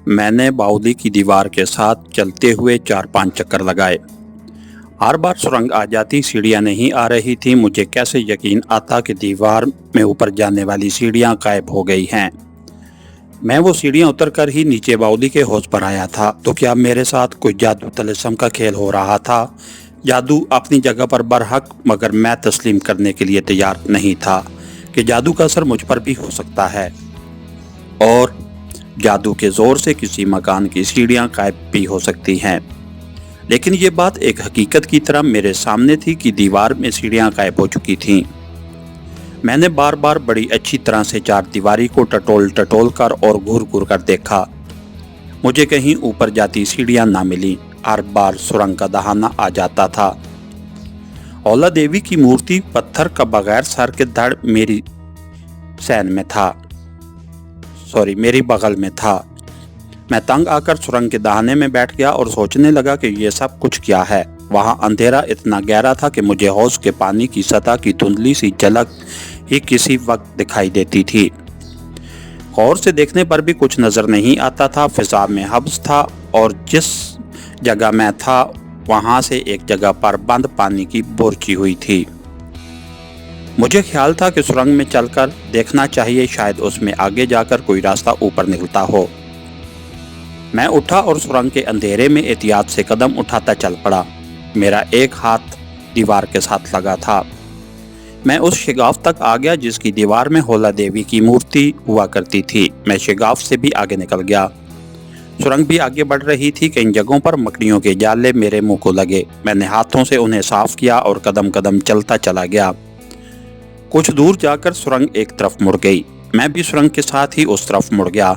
मैंने बाउली की दीवार के साथ चलते हुए 4-5 चक्कर लगाए। हर बार सुरंग आ जाती, सीढ़ियां नहीं आ रही थी। मुझे कैसे यकीन आता कि दीवार में ऊपर जाने वाली सीढ़ियां गायब हो गई हैं। मैं वो सीढ़ियां उतर कर ही नीचे बाउली के हौज पर आया था। तो क्या मेरे साथ कोई जादू तलिस्म का खेल हो रहा था? जादू अपनी जगह पर बरहक, मगर मैं तस्लीम करने के लिए तैयार नहीं था कि जादू का असर मुझ पर भी हो सकता है और जादू के जोर से किसी मकान की सीढ़ियां गायब भी हो सकती हैं। लेकिन ये बात एक हकीकत की तरह मेरे सामने थी कि दीवार में सीढ़ियां गायब हो चुकी थीं। मैंने बार बार बड़ी अच्छी तरह से चार दीवारी को टटोल टटोल कर और घूर घूर कर देखा। मुझे कहीं ऊपर जाती सीढ़ियां ना मिली। हर बार सुरंग का दहाना आ जाता था। औला देवी की मूर्ति पत्थर का बगैर सर के धड़ मेरी बगल में था। मैं तंग आकर सुरंग के दहाने में बैठ गया और सोचने लगा कि ये सब कुछ क्या है। वहां अंधेरा इतना गहरा था कि मुझे हौज के पानी की सतह की धुंधली सी झलक ही किसी वक्त दिखाई देती थी। गौर से देखने पर भी कुछ नजर नहीं आता था। फिजा में हब्स था और जिस जगह मैं था वहां से एक जगह पर बंद पानी की बोरची हुई थी। मुझे ख्याल था कि सुरंग में चलकर देखना चाहिए, शायद उसमें आगे जाकर कोई रास्ता ऊपर निकलता हो। मैं उठा और सुरंग के अंधेरे में एहतियात से कदम उठाता चल पड़ा। मेरा एक हाथ दीवार के साथ लगा था। मैं उस शिगाफ तक आ गया जिसकी दीवार में होला देवी की मूर्ति हुआ करती थी। मैं शिगाफ से भी आगे निकल गया। सुरंग भी आगे बढ़ रही थी। कई जगहों पर मकड़ियों के जाले मेरे मुंह को लगे। मैंने हाथों से उन्हें साफ किया और कदम कदम चलता चला गया। कुछ दूर जाकर सुरंग एक तरफ मुड़ गई। मैं भी सुरंग के साथ ही उस तरफ मुड़ गया।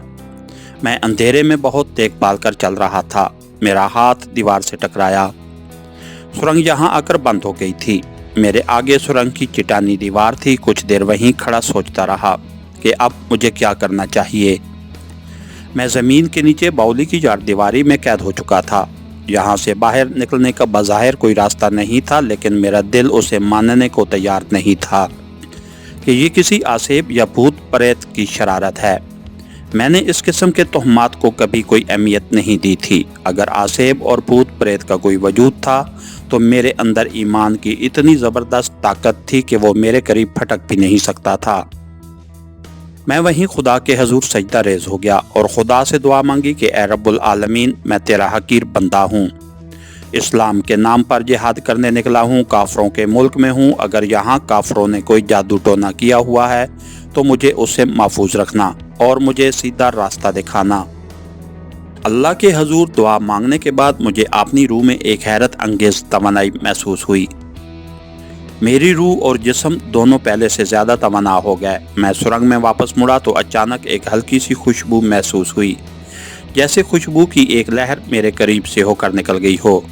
मैं अंधेरे में बहुत देखभाल कर चल रहा था। मेरा हाथ दीवार से टकराया। सुरंग यहाँ आकर बंद हो गई थी। मेरे आगे सुरंग की चट्टानी दीवार थी। कुछ देर वहीं खड़ा सोचता रहा कि अब मुझे क्या करना चाहिए। मैं जमीन के नीचे बाउली की चार दीवारी में कैद हो चुका था। यहाँ से बाहर निकलने का बज़ाहिर कोई रास्ता नहीं था, लेकिन मेरा दिल उसे मानने को तैयार नहीं था कि ये किसी आसेब या भूत प्रेत की शरारत है। मैंने इस किस्म के तोहमात को कभी कोई अहमियत नहीं दी थी। अगर आसेब और भूत प्रेत का कोई वजूद था तो मेरे अंदर ईमान की इतनी ज़बरदस्त ताकत थी कि वो मेरे करीब फटक भी नहीं सकता था। मैं वहीं खुदा के हजूर सजदा रेज हो गया और खुदा से दुआ मांगी कि ए रब्बुल आलमीन, मैं तेरा हकीर बंदा हूँ। इस्लाम के नाम पर जिहाद करने निकला हूँ। काफरों के मुल्क में हूँ। अगर यहाँ काफरों ने कोई जादू टोना किया हुआ है तो मुझे उससे महफूज रखना और मुझे सीधा रास्ता दिखाना। अल्लाह के हजूर दुआ मांगने के बाद मुझे अपनी रूह में एक हैरत अंगेज तवानाई महसूस हुई। मेरी रूह और जिस्म दोनों पहले से ज़्यादा तवाना हो गए। मैं सुरंग में वापस मुड़ा तो अचानक एक हल्की सी खुशबू महसूस हुई, जैसे खुशबू की एक लहर मेरे करीब से होकर निकल गई हो।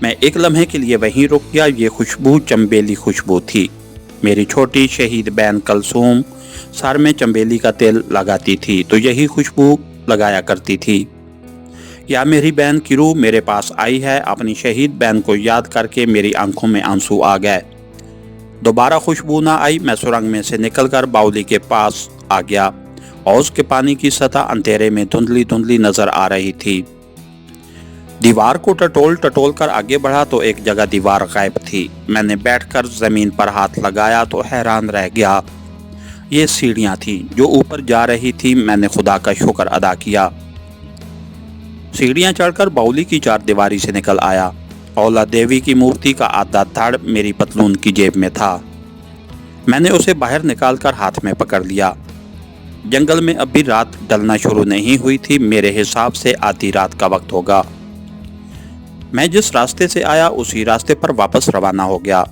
मैं एक लम्हे के लिए वहीं रुक गया। ये खुशबू चंबेली खुशबू थी। मेरी छोटी शहीद बहन कलसूम सर में चंबेली का तेल लगाती थी तो यही खुशबू लगाया करती थी। या मेरी बहन की रूह मेरे पास आई है। अपनी शहीद बहन को याद करके मेरी आंखों में आंसू आ गए। दोबारा खुशबू ना आई। मैं सुरंग में से निकलकर बाउली के पास आ गया। हौज के पानी की सतह अंधेरे में धुंधली धुंधली नजर आ रही थी। दीवार को टटोल टटोल कर आगे बढ़ा तो एक जगह दीवार गायब थी। मैंने बैठकर जमीन पर हाथ लगाया तो हैरान रह गया। ये सीढ़ियां थीं जो ऊपर जा रही थी। मैंने खुदा का शुक्र अदा किया। सीढ़ियां चढ़कर बाउली की चार दीवारी से निकल आया। औला देवी की मूर्ति का आधा धड़ मेरी पतलून की जेब में था। मैंने उसे बाहर निकालकर हाथ में पकड़ लिया। जंगल में अभी रात ढलना शुरू नहीं हुई थी। मेरे हिसाब से आधी रात का वक्त होगा। मैं जिस रास्ते से आया उसी रास्ते पर वापस रवाना हो गया।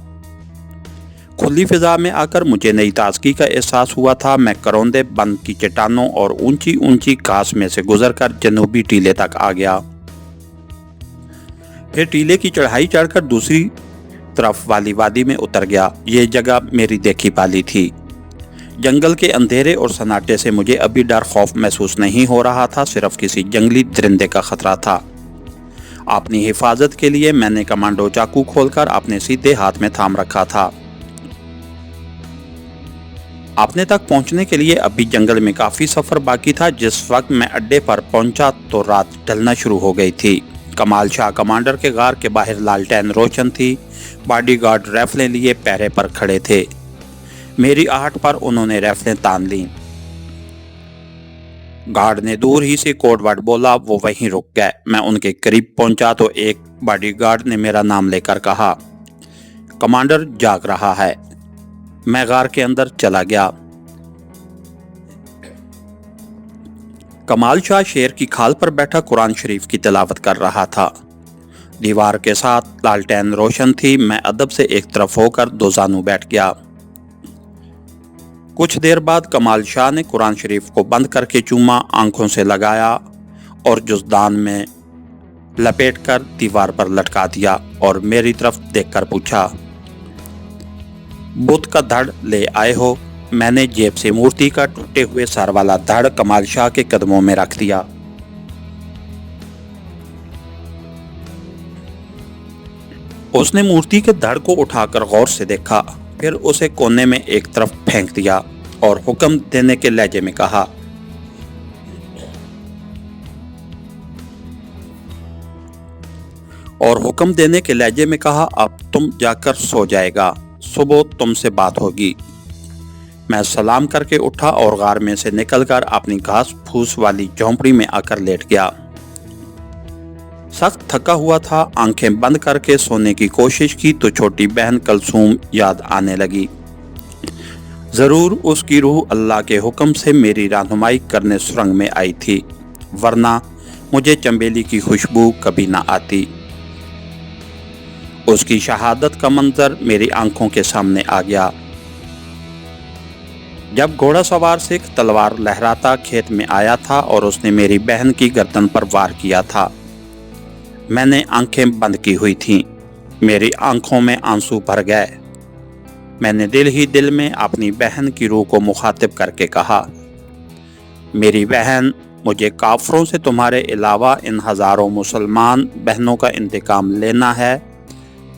खुली फिजा में आकर मुझे नई ताजगी का एहसास हुआ था। मैं करौंदे बंद की चट्टानों और ऊंची ऊंची घास में से गुजरकर जनूबी टीले तक आ गया। फिर टीले की चढ़ाई चढ़कर दूसरी तरफ वाली वादी में उतर गया। ये जगह मेरी देखी पाली थी। जंगल के अंधेरे और सन्नाटे से मुझे अभी डर खौफ महसूस नहीं हो रहा था, सिर्फ किसी जंगली दरिंदे का खतरा था। अपनी हिफाजत के लिए मैंने कमांडो चाकू खोलकर अपने सीधे हाथ में थाम रखा था। अपने तक पहुंचने के लिए अभी जंगल में काफी सफर बाकी था। जिस वक्त मैं अड्डे पर पहुंचा तो रात ढलना शुरू हो गई थी। कमाल शाह कमांडर के गार के बाहर लालटेन रोशन थी। बॉडीगार्ड राइफलें लिए पहरे पर खड़े थे। मेरी आहट पर उन्होंने राइफलें तान लीं। गार्ड ने दूर ही से कोड वर्ड बोला, वो वहीं रुक गए। मैं उनके करीब पहुंचा तो एक बॉडीगार्ड ने मेरा नाम लेकर कहा, कमांडर जाग रहा है। मैं गार के अंदर चला गया। कमाल शाह शेर की खाल पर बैठा कुरान शरीफ की तिलावत कर रहा था। दीवार के साथ लालटेन रोशन थी। मैं अदब से एक तरफ होकर दो जानू बैठ गया। कुछ देर बाद कमाल शाह ने कुरान शरीफ को बंद करके चूमा, आंखों से लगाया और जुज़दान में लपेटकर दीवार पर लटका दिया और मेरी तरफ देखकर पूछा, बुत का धड़ ले आए हो? मैंने जेब से मूर्ति का टूटे हुए सर वाला धड़ कमाल शाह के कदमों में रख दिया। उसने मूर्ति के धड़ को उठाकर गौर से देखा, फिर उसे कोने में एक तरफ फेंक दिया और हुक्म देने के लहजे में कहा, अब तुम जाकर सो जाएगा, सुबह तुमसे बात होगी। मैं सलाम करके उठा और गार में से निकलकर अपनी घास फूस वाली झोंपड़ी में आकर लेट गया। सख्त थका हुआ था। आंखें बंद करके सोने की कोशिश की तो छोटी बहन कलसूम याद आने लगी। जरूर उसकी रूह अल्लाह के हुक्म से मेरी रहनुमाई करने सुरंग में आई थी, वरना मुझे चंबेली की खुशबू कभी ना आती। उसकी शहादत का मंजर मेरी आंखों के सामने आ गया। जब घोड़ा सवार सिख तलवार लहराता खेत में आया था और उसने मेरी बहन की गर्दन पर वार किया था। मैंने आंखें बंद की हुई थीं। मेरी आंखों में आंसू भर गए। मैंने दिल ही दिल में अपनी बहन की रूह को मुखातिब करके कहा, मेरी बहन, मुझे काफरों से तुम्हारे अलावा इन हजारों मुसलमान बहनों का इंतकाम लेना है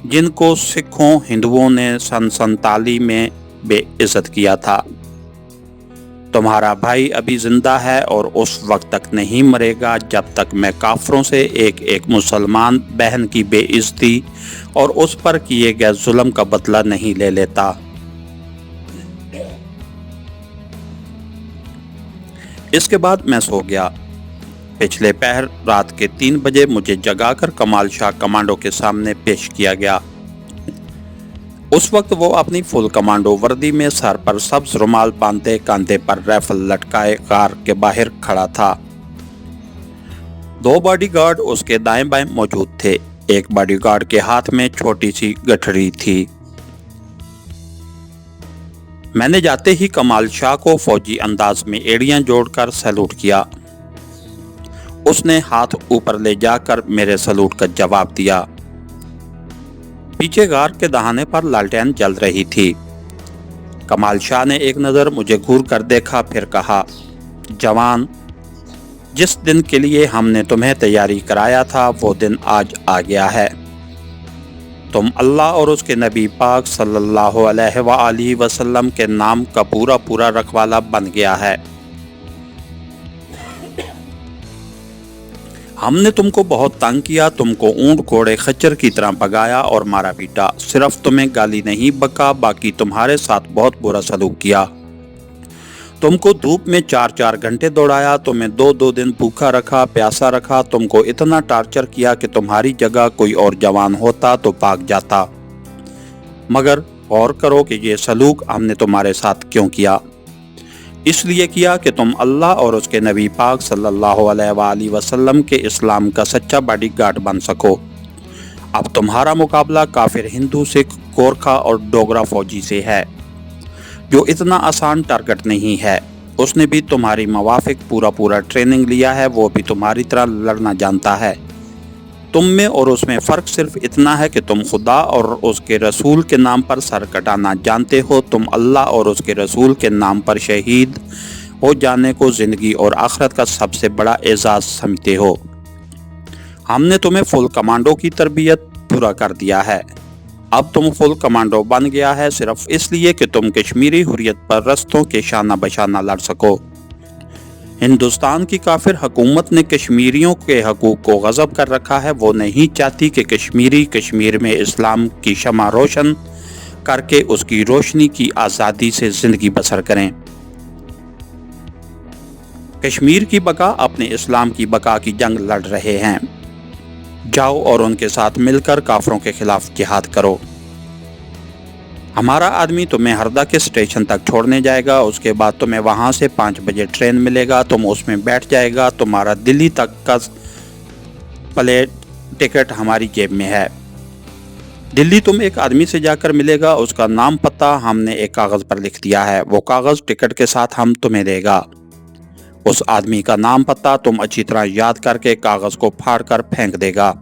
जिनको सिखों हिंदुओं ने सन 47 में बेइज्जत किया था। तुम्हारा भाई अभी जिंदा है और उस वक्त तक नहीं मरेगा जब तक मैं काफरों से एक एक मुसलमान बहन की बेइज्जती और उस पर किए गए जुल्म का बदला नहीं ले लेता। इसके बाद मैं सो गया। पिछले पहर रात के 3 बजे मुझे जगाकर कमाल शाह कमांडो के सामने पेश किया गया। उस वक्त वो अपनी फुल कमांडो वर्दी में सर पर सब्ज रुमाल बांधे कांधे पर राइफल लटकाए गार के बाहर खड़ा था। 2 बॉडीगार्ड उसके दाएं बाएं मौजूद थे। एक बॉडीगार्ड के हाथ में छोटी सी गठरी थी। मैंने जाते ही कमाल शाह को फौजी अंदाज में एड़ियां जोड़कर सैल्यूट किया। उसने हाथ ऊपर ले जाकर मेरे सैल्यूट का जवाब दिया। पीछे गार के दहाने पर लालटेन जल रही थी। कमाल शाह ने एक नज़र मुझे घूर कर देखा, फिर कहा, जवान, जिस दिन के लिए हमने तुम्हें तैयारी कराया था वो दिन आज आ गया है। तुम अल्लाह और उसके नबी पाक सल्लल्लाहु अलैहि वसल्लम के नाम का पूरा पूरा रखवाला बन गया है। हमने तुमको बहुत तंग किया, तुमको ऊंट घोड़े खच्चर की तरह भगाया और मारा पीटा। सिर्फ तुम्हें गाली नहीं बका, बाकी तुम्हारे साथ बहुत बुरा सलूक किया। तुमको धूप में 4-4 घंटे दौड़ाया, तुम्हें 2-2 दिन भूखा रखा, प्यासा रखा। तुमको इतना टार्चर किया कि तुम्हारी जगह कोई और जवान होता तो भाग जाता। मगर गौर करो कि ये सलूक हमने तुम्हारे साथ क्यों किया। इसलिए किया कि तुम अल्लाह और उसके नबी पाक सल्लल्लाहु अलैहि वसल्लम के इस्लाम का सच्चा बॉडीगार्ड बन सको। अब तुम्हारा मुकाबला काफिर हिंदू, सिख, गोरखा और डोगरा फौजी से है, जो इतना आसान टारगेट नहीं है। उसने भी तुम्हारी मवाफिक पूरा ट्रेनिंग लिया है, वो भी तुम्हारी तरह लड़ना जानता है। तुम में और उसमें फ़र्क सिर्फ इतना है कि तुम खुदा और उसके रसूल के नाम पर सर कटाना जानते हो। तुम अल्लाह और उसके रसूल के नाम पर शहीद हो जाने को ज़िंदगी और आखिरत का सबसे बड़ा एजाज़ समझते हो। हमने तुम्हें फुल कमांडो की तरबियत पूरा कर दिया है। अब तुम फुल कमांडो बन गया है सिर्फ इसलिए कि तुम कश्मीरी हुर्रियत पर रस्तों के शाना बशाना लड़ सको। हिंदुस्तान की काफिर हुकूमत ने कश्मीरियों के हकूक को गज़ब कर रखा है। वो नहीं चाहती कि कश्मीरी कश्मीर में इस्लाम की शमा रोशन करके उसकी रोशनी की आज़ादी से ज़िंदगी बसर करें। कश्मीर की बका अपने इस्लाम की बका की जंग लड़ रहे हैं। जाओ और उनके साथ मिलकर काफिरों के खिलाफ जिहाद करो। हमारा आदमी तुम्हें हरदा के स्टेशन तक छोड़ने जाएगा, उसके बाद तुम्हें वहां से 5 बजे ट्रेन मिलेगा, तुम उसमें बैठ जाएगा। तुम्हारा दिल्ली तक का प्लेन टिकट हमारी जेब में है। दिल्ली तुम एक आदमी से जाकर मिलेगा, उसका नाम पता हमने एक कागज पर लिख दिया है। वो कागज टिकट के साथ हम तुम्हें देगा। उस आदमी का नाम पता तुम अच्छी तरह याद करके कागज को फाड़ कर फेंक देगा।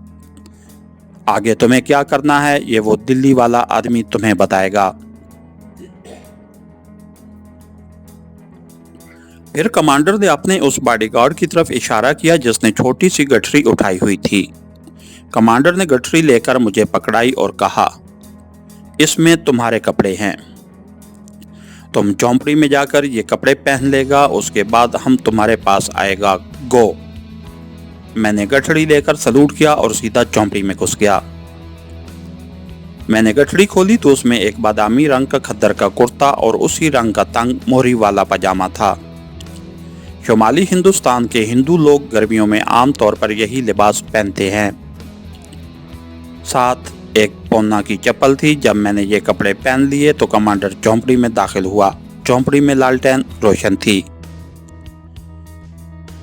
आगे तुम्हें क्या करना है ये वो दिल्ली वाला आदमी तुम्हें बताएगा। फिर कमांडर ने अपने उस बॉडीगार्ड की तरफ इशारा किया जिसने छोटी सी गठरी उठाई हुई थी। कमांडर ने गठरी लेकर मुझे पकड़ाई और कहा, इसमें तुम्हारे कपड़े हैं, तुम झोंपड़ी में जाकर ये कपड़े पहन लेगा, उसके बाद हम तुम्हारे पास आएगा। गो। मैंने गठड़ी लेकर सलूट किया और सीधा झोंपड़ी में घुस गया। मैंने गठड़ी खोली तो उसमें एक बादामी रंग का खद्दर का कुर्ता और उसी रंग का तंग मोहरी वाला पजामा था। शुमाली हिंदुस्तान के हिंदू लोग गर्मियों में आम तौर पर यही लिबास पहनते हैं। साथ एक पौना की चप्पल थी। जब मैंने ये कपड़े पहन लिए तो कमांडर झोंपड़ी में दाखिल हुआ। झोंपड़ी में लालटेन रोशन थी।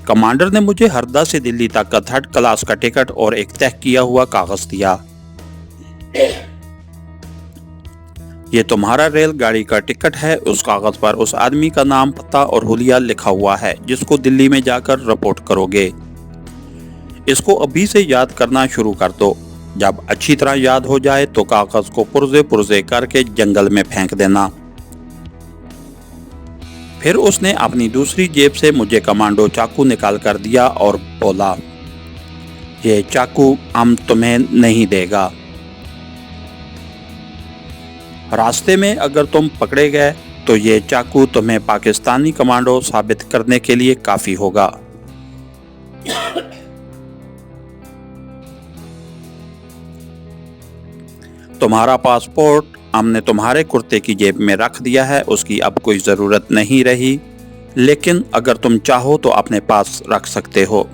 कमांडर ने मुझे हरदा से दिल्ली तक का 3rd क्लास का टिकट और एक तय किया हुआ कागज दिया। ये तुम्हारा रेलगाड़ी का टिकट है। उस कागज पर उस आदमी का नाम, पता और हुलिया लिखा हुआ है जिसको दिल्ली में जाकर रिपोर्ट करोगे। इसको अभी से याद करना शुरू कर दो। जब अच्छी तरह याद हो जाए तो कागज को पुर्जे पुर्जे करके जंगल में फेंक देना। फिर उसने अपनी दूसरी जेब से मुझे कमांडो चाकू निकाल कर दिया और बोला, ये चाकू हम तुम्हें नहीं देगा। रास्ते में अगर तुम पकड़े गए तो ये चाकू तुम्हें पाकिस्तानी कमांडो साबित करने के लिए काफी होगा। तुम्हारा पासपोर्ट हमने तुम्हारे कुर्ते की जेब में रख दिया है, उसकी अब कोई ज़रूरत नहीं रही, लेकिन अगर तुम चाहो तो अपने पास रख सकते हो।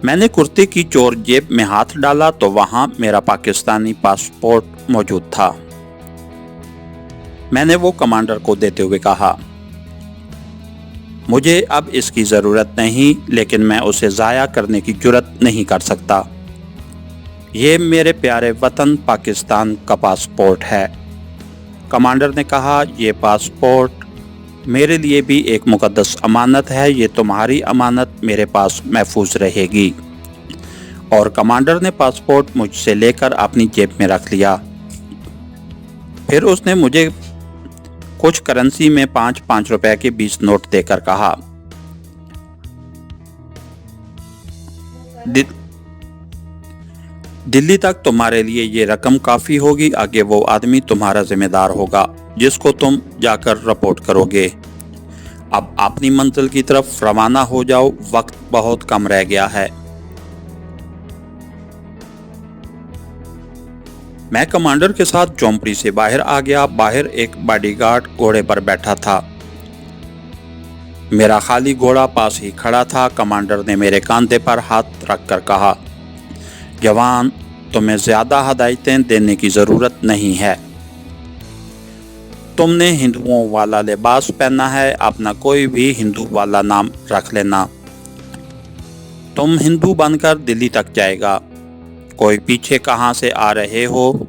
मैंने कुर्ते की चोर जेब में हाथ डाला तो वहां मेरा पाकिस्तानी पासपोर्ट मौजूद था। मैंने वो कमांडर को देते हुए कहा, मुझे अब इसकी ज़रूरत नहीं, लेकिन मैं उसे ज़ाया करने की जुर्रत नहीं कर सकता। ये मेरे प्यारे वतन पाकिस्तान का पासपोर्ट है। कमांडर ने कहा, ये पासपोर्ट मेरे लिए भी एक मुकद्दस अमानत है। ये तुम्हारी अमानत मेरे पास महफूज रहेगी। और कमांडर ने पासपोर्ट मुझसे लेकर अपनी जेब में रख लिया। फिर उसने मुझे कुछ करेंसी में 5-5 रुपए के 20 नोट देकर कहा, दिल्ली तक तुम्हारे लिए ये रकम काफ़ी होगी। आगे वो आदमी तुम्हारा जिम्मेदार होगा जिसको तुम जाकर रिपोर्ट करोगे। अब अपनी मंजिल की तरफ रवाना हो जाओ, वक्त बहुत कम रह गया है। मैं कमांडर के साथ झोंपड़ी से बाहर आ गया। बाहर एक बॉडीगार्ड घोड़े पर बैठा था। मेरा खाली घोड़ा पास ही खड़ा था। कमांडर ने मेरे कांधे पर हाथ रखकर कहा, जवान, तुम्हें ज्यादा हदायतें देने की जरूरत नहीं है। तुमने हिंदुओं वाला लिबास पहना है, अपना कोई भी हिंदू वाला नाम रख लेना। तुम हिंदू बनकर दिल्ली तक जाएगा। कोई पीछे कहाँ से आ रहे हो,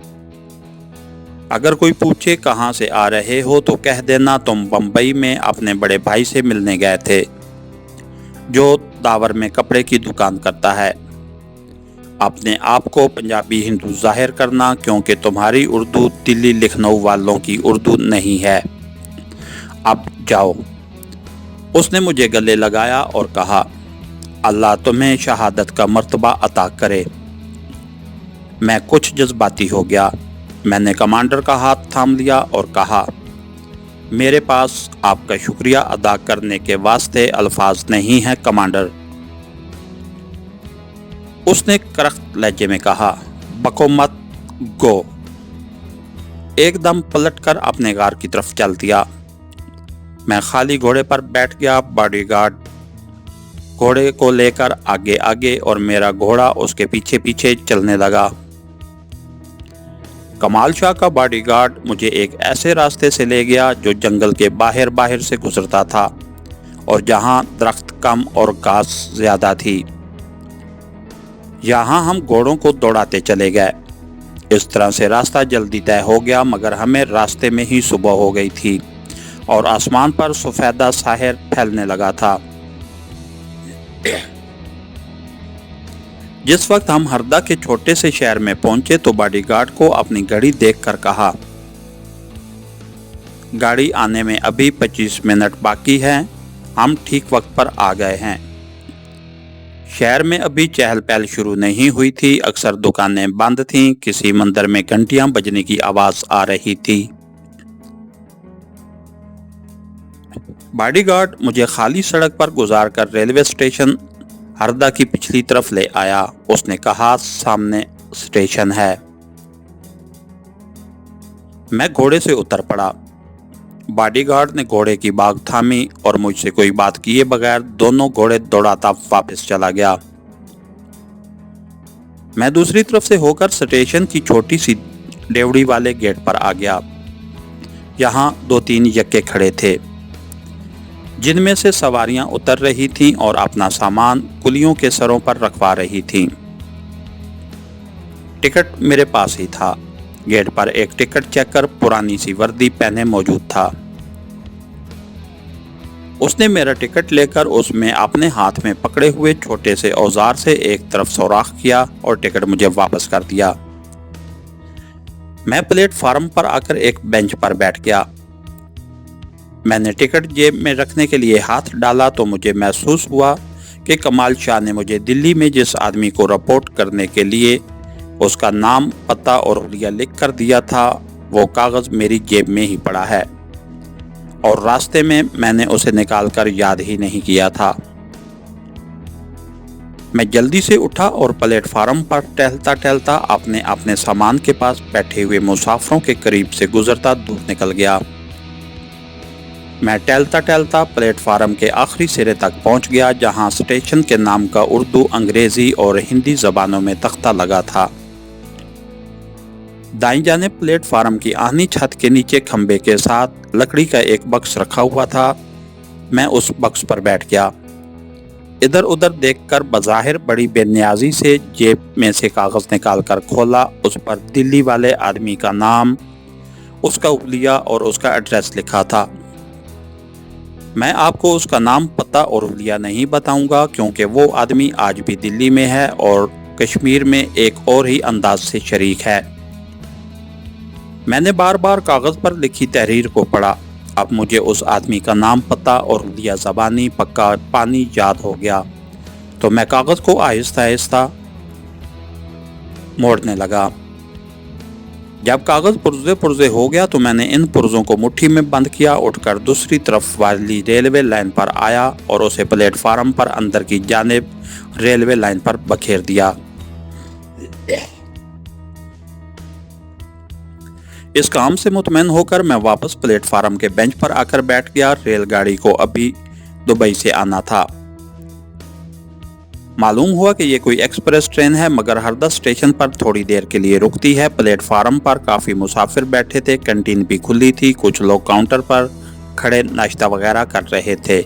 अगर कोई पूछे कहाँ से आ रहे हो तो कह देना तुम बम्बई में अपने बड़े भाई से मिलने गए थे जो दावर में कपड़े की दुकान करता है। अपने आप को पंजाबी हिंदू जाहिर करना, क्योंकि तुम्हारी उर्दू दिल्ली लखनऊ वालों की उर्दू नहीं है। अब जाओ। उसने मुझे गले लगाया और कहा, अल्लाह तुम्हें शहादत का मर्तबा अता करे। मैं कुछ जज्बाती हो गया। मैंने कमांडर का हाथ थाम लिया और कहा, मेरे पास आपका शुक्रिया अदा करने के वास्ते अल्फाज नहीं हैं कमांडर। उसने करख्त लहजे में कहा, बको मत, गो। एकदम पलटकर अपने गार की तरफ चल दिया। मैं खाली घोड़े पर बैठ गया। बॉडीगार्ड घोड़े को लेकर आगे आगे और मेरा घोड़ा उसके पीछे पीछे चलने लगा। कमाल शाह का बॉडीगार्ड मुझे एक ऐसे रास्ते से ले गया जो जंगल के बाहर बाहर से गुजरता था और जहां दरख्त कम और घास ज्यादा थी। यहाँ हम घोड़ों को दौड़ाते चले गए। इस तरह से रास्ता जल्दी तय हो गया, मगर हमें रास्ते में ही सुबह हो गई थी और आसमान पर सफेदा साहिर फैलने लगा था। जिस वक्त हम हरदा के छोटे से शहर में पहुंचे तो बॉडीगार्ड को अपनी घड़ी देखकर कहा, गाड़ी आने में अभी 25 मिनट बाकी है, हम ठीक वक्त पर आ गए हैं। शहर में अभी चहल पहल शुरू नहीं हुई थी। अक्सर दुकानें बंद थीं। किसी मंदिर में घंटियां बजने की आवाज आ रही थी। बॉडीगार्ड मुझे खाली सड़क पर गुजार कर रेलवे स्टेशन हरदा की पिछली तरफ ले आया। उसने कहा, सामने स्टेशन है। मैं घोड़े से उतर पड़ा। बॉडीगार्ड ने घोड़े की बाग थामी और मुझसे कोई बात किए बगैर दोनों घोड़े दौड़ाता वापस चला गया। मैं दूसरी तरफ से होकर स्टेशन की छोटी सी डेवड़ी वाले गेट पर आ गया। यहाँ 2-3 यक्के खड़े थे, जिनमें से सवारियां उतर रही थीं और अपना सामान कुलियों के सरों पर रखवा रही थीं। टिकट मेरे पास ही था। गेट पर एक टिकट चेकर पुरानी सी वर्दी पहने मौजूद था। उसने मेरा टिकट लेकर उसमें अपने हाथ में पकड़े हुए छोटे से औजार से एक तरफ सुराख किया और टिकट मुझे वापस कर दिया। मैं प्लेटफार्म पर आकर एक बेंच पर बैठ गया। मैंने टिकट जेब में रखने के लिए हाथ डाला तो मुझे महसूस हुआ कि कमाल शाह ने मुझे दिल्ली में जिस आदमी को रिपोर्ट करने के लिए उसका नाम, पता और हुलिया लिख कर दिया था, वो कागज मेरी जेब में ही पड़ा है और रास्ते में मैंने उसे निकालकर याद ही नहीं किया था। मैं जल्दी से उठा और प्लेटफार्म पर टहलता टहलता अपने अपने सामान के पास बैठे हुए मुसाफिरों के करीब से गुजरता दूर निकल गया। मैं टहलता टहलता प्लेटफार्म के आखिरी सिरे तक पहुंच गया, जहां स्टेशन के नाम का उर्दू, अंग्रेजी और हिंदी जबानों में तख्ता लगा था। दाईं जाने प्लेटफार्म की आहनी छत के नीचे खंबे के साथ लकड़ी का एक बक्स रखा हुआ था। मैं उस बक्स पर बैठ गया। इधर उधर देखकर बज़ाहिर बड़ी बेनियाजी से जेब में से कागज निकालकर खोला। उस पर दिल्ली वाले आदमी का नाम, उसका हुलिया और उसका एड्रेस लिखा था। मैं आपको उसका नाम, पता और हुलिया नहीं बताऊंगा, क्योंकि वो आदमी आज भी दिल्ली में है और कश्मीर में एक और ही अंदाज से शरीक है। मैंने बार बार कागज पर लिखी तहरीर को पढ़ा। अब मुझे उस आदमी का नाम, पता और हुलिया ज़बानी पक्का पानी याद हो गया, तो मैं कागज को आहिस्ता आहिस्ता मोड़ने लगा। जब कागज पुर्जे पुर्जे हो गया तो मैंने इन पुर्जों को मुट्ठी में बंद किया, उठकर दूसरी तरफ वाली रेलवे लाइन पर आया और उसे प्लेटफार्म पर अंदर की जानिब रेलवे लाइन पर बखेर दिया। इस काम से मुतमईन होकर मैं वापस प्लेटफार्म के बेंच पर आकर बैठ गया। रेलगाड़ी को अभी दुबई से आना था। मालूम हुआ कि ये कोई एक्सप्रेस ट्रेन है, मगर हरदा स्टेशन पर थोड़ी देर के लिए रुकती है। प्लेटफार्म पर काफ़ी मुसाफिर बैठे थे। कैंटीन भी खुली थी। कुछ लोग काउंटर पर खड़े नाश्ता वगैरह कर रहे थे,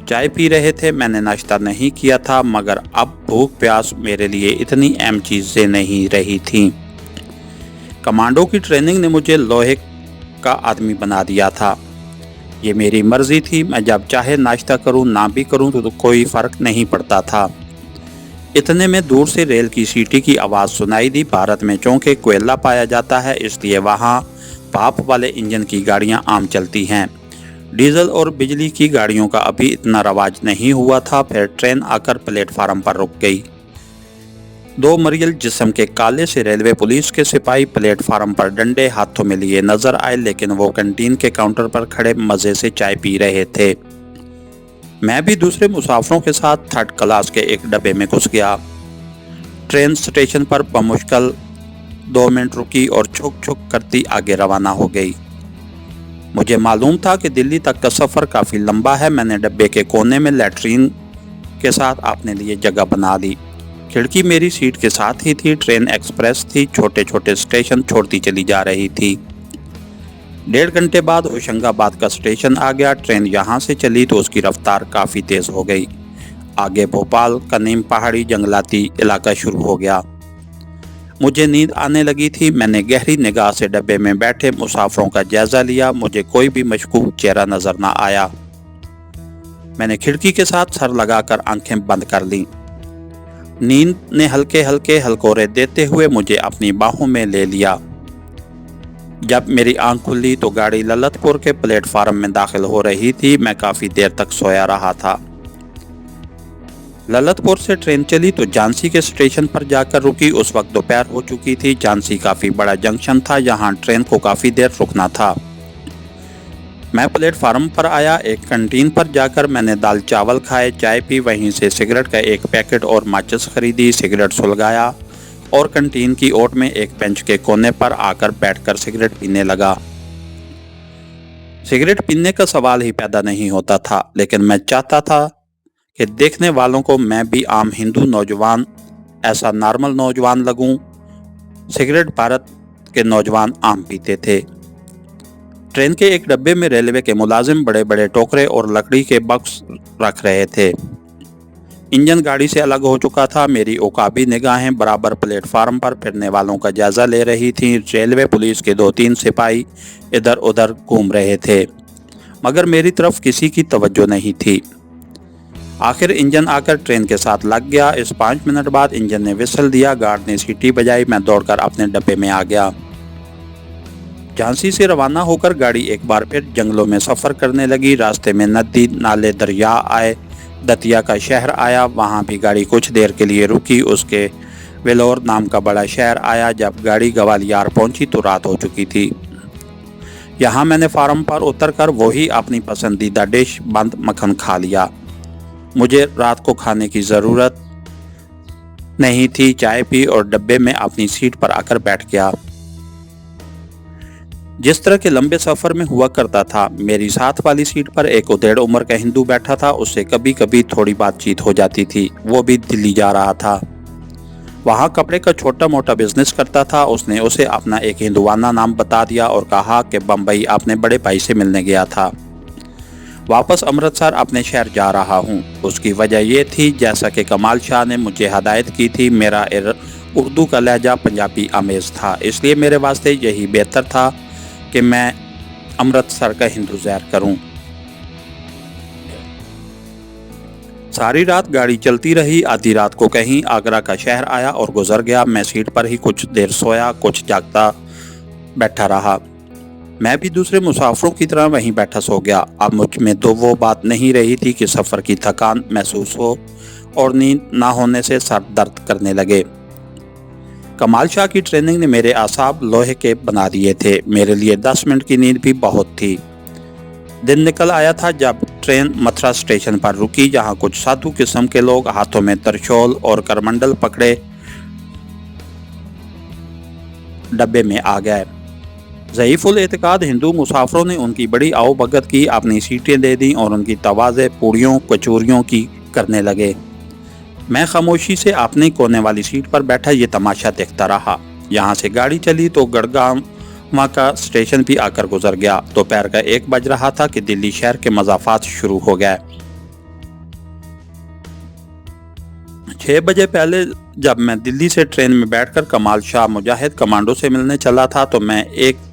चाय पी रहे थे। मैंने नाश्ता नहीं किया था, मगर अब भूख प्यास मेरे लिए इतनी अहम चीज़ें नहीं रही थीं। कमांडो की ट्रेनिंग ने मुझे लोहे का आदमी बना दिया था। ये मेरी मर्जी थी। मैं जब चाहे नाश्ता करूं, ना भी करूं तो कोई फ़र्क नहीं पड़ता था। इतने में दूर से रेल की सीटी की आवाज़ सुनाई दी। भारत में चूँकि कोयला पाया जाता है, इसलिए वहाँ भाप वाले इंजन की गाड़ियाँ आम चलती हैं। डीजल और बिजली की गाड़ियों का अभी इतना रवाज नहीं हुआ था। फिर ट्रेन आकर प्लेटफार्म पर रुक गई। दो मरियल जिस्म के काले से रेलवे पुलिस के सिपाही प्लेटफार्म पर डंडे हाथों में लिए नजर आए, लेकिन वो कैंटीन के काउंटर पर खड़े मजे से चाय पी रहे थे। मैं भी दूसरे मुसाफिरों के साथ थर्ड क्लास के एक डब्बे में घुस गया। ट्रेन स्टेशन पर बमुश्किल 2 मिनट रुकी और छुक छुक करती आगे रवाना हो गई। मुझे मालूम था कि दिल्ली तक का सफ़र काफ़ी लंबा है। मैंने डब्बे के कोने में लैट्रीन के साथ अपने लिए जगह बना ली। खिड़की मेरी सीट के साथ ही थी। ट्रेन एक्सप्रेस थी, छोटे छोटे स्टेशन छोड़ती चली जा रही थी। 1.5 घंटे बाद होशंगाबाद का स्टेशन आ गया। ट्रेन यहाँ से चली तो उसकी रफ्तार काफ़ी तेज़ हो गई। आगे भोपाल का नीम पहाड़ी जंगलाती इलाका शुरू हो गया। मुझे नींद आने लगी थी। मैंने गहरी निगाह से डब्बे में बैठे मुसाफिरों का जायजा लिया। मुझे कोई भी मशकूक चेहरा नजर न आया। मैंने खिड़की के साथ सर लगाकर आंखें बंद कर लीं। नींद ने हल्के हल्के हलकोरे देते हुए मुझे अपनी बाहों में ले लिया। जब मेरी आंख खुली तो गाड़ी ललितपुर के प्लेटफार्म में दाखिल हो रही थी। मैं काफ़ी देर तक सोया रहा था। ललितपुर से ट्रेन चली तो झांसी के स्टेशन पर जाकर रुकी। उस वक्त दोपहर हो चुकी थी। झांसी काफ़ी बड़ा जंक्शन था, यहाँ ट्रेन को काफ़ी देर रुकना था। मैं प्लेटफार्म पर आया। एक कैंटीन पर जाकर मैंने दाल चावल खाए, चाय पी, वहीं से सिगरेट का एक पैकेट और माचिस खरीदी, सिगरेट सुलगाया और कैंटीन की ओट में एक बेंच के कोने पर आकर बैठकर सिगरेट पीने लगा। सिगरेट पीने का सवाल ही पैदा नहीं होता था, लेकिन मैं चाहता था कि देखने वालों को मैं भी आम हिंदू नौजवान, ऐसा नॉर्मल नौजवान लगूं। सिगरेट भारत के नौजवान आम पीते थे। ट्रेन के एक डब्बे में रेलवे के मुलाजिम बड़े बड़े टोकरे और लकड़ी के बक्स रख रहे थे। इंजन गाड़ी से अलग हो चुका था। मेरी उकाबी निगाहें बराबर प्लेटफार्म पर फिरने वालों का जायजा ले रही थीं। रेलवे पुलिस के 2-3 सिपाही इधर उधर घूम रहे थे, मगर मेरी तरफ किसी की तवज्जो नहीं थी। आखिर इंजन आकर ट्रेन के साथ लग गया। इस 5 मिनट बाद इंजन ने विसल दिया, गार्ड ने सीटी बजाई। मैं दौड़कर अपने डब्बे में आ गया। झांसी से रवाना होकर गाड़ी एक बार फिर जंगलों में सफ़र करने लगी। रास्ते में नदी, नाले, दरिया आए। दतिया का शहर आया, वहाँ भी गाड़ी कुछ देर के लिए रुकी। उसके वेलोर नाम का बड़ा शहर आया। जब गाड़ी ग्वालियर पहुँची तो रात हो चुकी थी। यहाँ मैंने फार्म पर उतरकर वही अपनी पसंदीदा डिश बंद मक्खन खा लिया। मुझे रात को खाने की ज़रूरत नहीं थी। चाय पी और डब्बे में अपनी सीट पर आकर बैठ गया। जिस तरह के लंबे सफ़र में हुआ करता था, मेरी साथ वाली सीट पर एक उधेड़ उम्र का हिंदू बैठा था। उससे कभी कभी थोड़ी बातचीत हो जाती थी। वो भी दिल्ली जा रहा था। वहाँ कपड़े का छोटा मोटा बिजनेस करता था। उसने उसे अपना एक हिंदुआना नाम बता दिया और कहा कि बम्बई अपने बड़े भाई से मिलने गया था, वापस अमृतसर अपने शहर जा रहा हूँ। उसकी वजह ये थी, जैसा कि कमाल शाह ने मुझे हदायत की थी, मेरा उर्दू का लहजा पंजाबी आमेज था, इसलिए मेरे वास्ते यही बेहतर था कि मैं अमृतसर का हिंदू ज़हर करूं। सारी रात गाड़ी चलती रही। आधी रात को कहीं आगरा का शहर आया और गुजर गया। मैं सीट पर ही कुछ देर सोया, कुछ जागता बैठा रहा। मैं भी दूसरे मुसाफिरों की तरह वहीं बैठा सो गया। अब मुझ में तो वो बात नहीं रही थी कि सफ़र की थकान महसूस हो और नींद ना होने से सर दर्द करने लगे। कमाल शाह की ट्रेनिंग ने मेरे आसाब लोहे के बना दिए थे। मेरे लिए 10 मिनट की नींद भी बहुत थी। दिन निकल आया था जब ट्रेन मथुरा स्टेशन पर रुकी, जहां कुछ साधु किस्म के लोग हाथों में त्रिशूल और करमंडल पकड़े डब्बे में आ गए। ज़ईफ़ुल एतिकाद हिंदू मुसाफिरों ने उनकी बड़ी आओ भगत की, अपनी सीटें दे दी और उनकी तवाज़े पूड़ियों कचौरियों की करने लगे। मैं खामोशी से अपनी कोने वाली सीट पर बैठा ये तमाशा देखता रहा। यहाँ से गाड़ी चली तो गड़गांव का स्टेशन भी आकर गुजर गया। दोपहर का 1 बज रहा था कि दिल्ली शहर के मज़ाफ़ात शुरू हो गए। 6 बजे पहले जब मैं दिल्ली से ट्रेन में बैठकर कमाल शाह मुजाहिद कमांडो से मिलने चला था तो मैं एक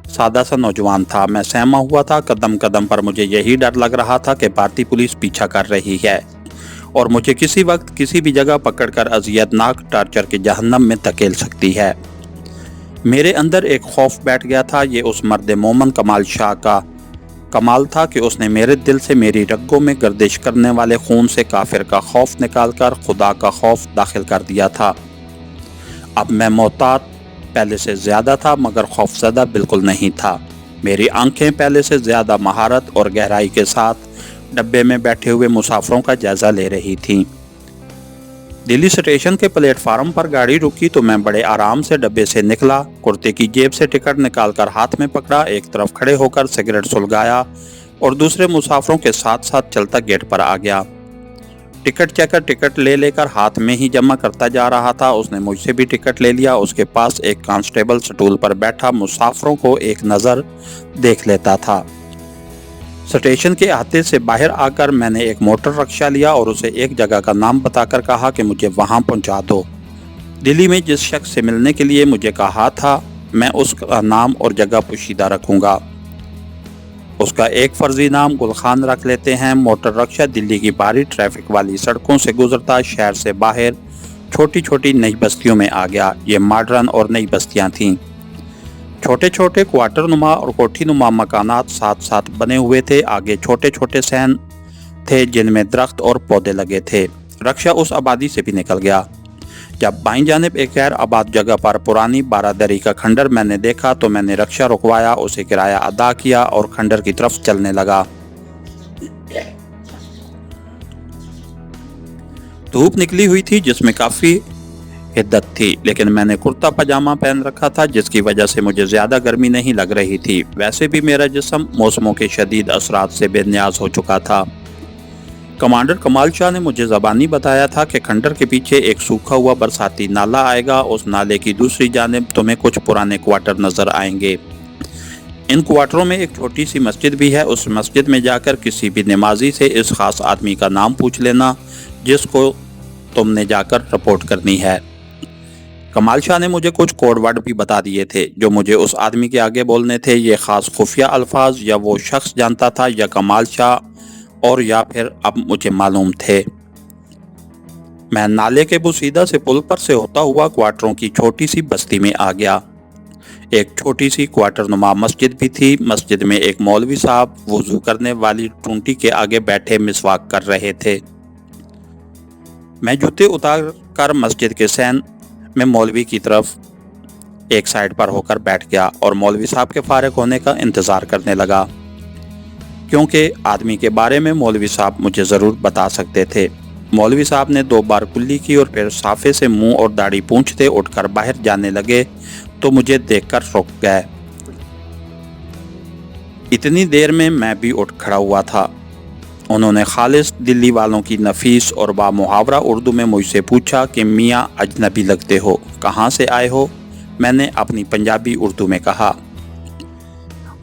सादा सा नौजवान था। मैं सहमा हुआ था। कदम कदम पर मुझे यही डर लग रहा था कि भारतीय पुलिस पीछा कर रही है और मुझे किसी वक्त किसी भी जगह पकड़कर अज़ियतनाक टार्चर के जहन्नम में धकेल सकती है। मेरे अंदर एक खौफ बैठ गया था। ये उस मर्द मोमन कमाल शाह का कमाल था कि उसने मेरे दिल से मेरी रगों में गर्दिश करने वाले खून से काफिर का खौफ निकालकर खुदा का खौफ दाखिल कर दिया था। अब मैं मोहतात पहले से ज़्यादा था मगर खौफज़दा बिल्कुल नहीं था। मेरी आंखें पहले से ज़्यादा महारत और गहराई के साथ डब्बे में बैठे हुए मुसाफिरों का जायज़ा ले रही थीं। दिल्ली स्टेशन के प्लेटफार्म पर गाड़ी रुकी तो मैं बड़े आराम से डब्बे से निकला, कुर्ते की जेब से टिकट निकालकर हाथ में पकड़ा, एक तरफ खड़े होकर सिगरेट सुलगाया और दूसरे मुसाफिरों के साथ साथ चलता गेट पर आ गया। टिकट चेकर टिकट ले लेकर हाथ में ही जमा करता जा रहा था। उसने मुझसे भी टिकट ले लिया। उसके पास एक कांस्टेबल स्टूल पर बैठा मुसाफिरों को एक नज़र देख लेता था। स्टेशन के अहाते से बाहर आकर मैंने एक मोटर रिक्शा लिया और उसे एक जगह का नाम बताकर कहा कि मुझे वहां पहुंचा दो। दिल्ली में जिस शख्स से मिलने के लिए मुझे कहा था मैं उसका नाम और जगह पोशीदा रखूंगा। उसका एक फर्जी नाम गुलखान रख लेते हैं। मोटर रिक्शा दिल्ली की भारी ट्रैफिक वाली सड़कों से गुजरता शहर से बाहर छोटी छोटी नई बस्तियों में आ गया। ये मॉडर्न और नई बस्तियां थीं। छोटे छोटे क्वार्टर नुमा और कोठी नुमा मकानात साथ साथ बने हुए थे। आगे छोटे छोटे सहन थे जिनमें दरख्त और पौधे लगे थे। रिक्शा उस आबादी से भी निकल गया। जब बाईं जानिब एक गैर आबाद जगह पर पुरानी बारादरी का खंडर मैंने देखा तो मैंने रिक्शा रुकवाया, उसे किराया अदा किया और खंडर की तरफ चलने लगा। धूप निकली हुई थी जिसमें काफी हिद्दत थी, लेकिन मैंने कुर्ता पजामा पहन रखा था जिसकी वजह से मुझे ज्यादा गर्मी नहीं लग रही थी। वैसे भी मेरा जिस्म मौसमों के शदीद असरात से बेनियाज हो चुका था। कमांडर कमाल शाह ने मुझे ज़बानी बताया था कि खंडर के पीछे एक सूखा हुआ बरसाती नाला आएगा। उस नाले की दूसरी जानिब तुम्हें कुछ पुराने क्वार्टर नजर आएंगे। इन क्वार्टरों में एक छोटी सी मस्जिद भी है। उस मस्जिद में जाकर किसी भी नमाजी से इस खास आदमी का नाम पूछ लेना जिसको तुमने जाकर रिपोर्ट करनी है। कमाल शाह ने मुझे कुछ कोड वर्ड भी बता दिए थे जो मुझे उस आदमी के आगे बोलने थे। ये खास खुफिया अल्फाज या वो शख्स जानता था या कमाल शाह, और या फिर अब मुझे मालूम थे। मैं नाले के बुसीदा से पुल पर से होता हुआ क्वार्टरों की छोटी सी बस्ती में आ गया। एक छोटी सी क्वार्टर नुमा मस्जिद भी थी। मस्जिद में एक मौलवी साहब वुजू करने वाली टूंटी के आगे बैठे मिसवाक कर रहे थे। मैं जूते उतार कर मस्जिद के सैन में मौलवी की तरफ एक साइड पर होकर बैठ गया और मौलवी साहब के फारिग होने का इंतज़ार करने लगा, क्योंकि आदमी के बारे में मौलवी साहब मुझे ज़रूर बता सकते थे। मौलवी साहब ने 2 बार कुल्ली की और फिर साफे से मुंह और दाढ़ी पूंछते उठकर बाहर जाने लगे तो मुझे देखकर रुक गए। इतनी देर में मैं भी उठ खड़ा हुआ था। उन्होंने खालिस दिल्ली वालों की नफीस और बामुहावरा उर्दू में मुझसे पूछा कि मियाँ अजनबी लगते हो, कहाँ से आए हो? मैंने अपनी पंजाबी उर्दू में कहा,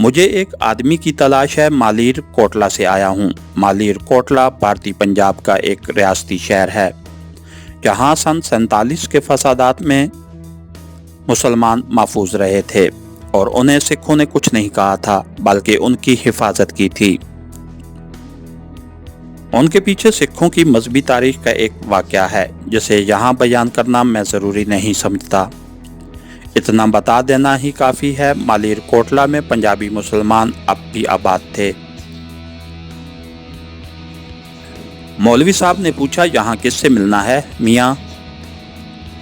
मुझे एक आदमी की तलाश है, मालीर कोटला से आया हूँ। मालीर कोटला भारतीय पंजाब का एक रियासती शहर है जहाँ सन 47 के फसादात में मुसलमान महफूज रहे थे और उन्हें सिखों ने कुछ नहीं कहा था बल्कि उनकी हिफाजत की थी। उनके पीछे सिखों की मजहबी तारीख का एक वाक़या है जिसे यहाँ बयान करना मैं ज़रूरी नहीं समझता। इतना बता देना ही काफ़ी है, मालीर कोटला में पंजाबी मुसलमान अब भी आबाद थे। मौलवी साहब ने पूछा, यहाँ किससे मिलना है मियाँ?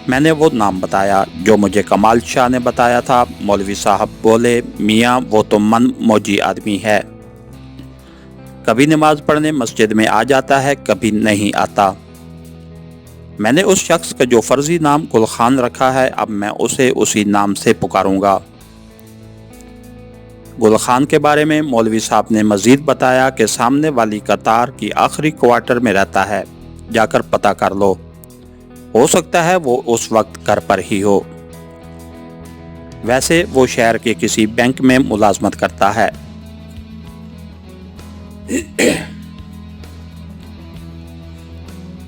मैंने वो नाम बताया जो मुझे कमाल शाह ने बताया था। मौलवी साहब बोले, मियाँ वो तो मन मौजी आदमी है, कभी नमाज पढ़ने मस्जिद में आ जाता है, कभी नहीं आता। मैंने उस शख्स का जो फर्जी नाम गुलखान रखा है अब मैं उसे उसी नाम से पुकारूंगा। गुलखान के बारे में मौलवी साहब ने मजीद बताया कि सामने वाली कतार की आखिरी क्वार्टर में रहता है, जाकर पता कर लो, हो सकता है वो उस वक्त घर पर ही हो। वैसे वो शहर के किसी बैंक में मुलाजमत करता है।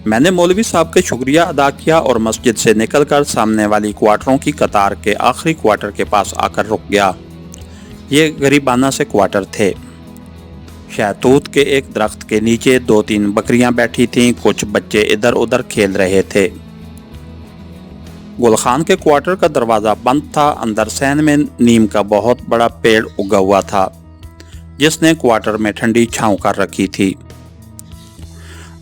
मैंने मौलवी साहब का शुक्रिया अदा किया और मस्जिद से निकलकर सामने वाली क्वार्टरों की कतार के आखिरी क्वार्टर के पास आकर रुक गया। ये गरीबाना से क्वार्टर थे। शहतूत के एक दरख्त के नीचे 2-3 बकरियां बैठी थीं, कुछ बच्चे इधर उधर खेल रहे थे। गुलखान के क्वार्टर का दरवाज़ा बंद था। अंदर सहन में नीम का बहुत बड़ा पेड़ उगा हुआ था जिसने क्वार्टर में ठंडी छांव कर रखी थी।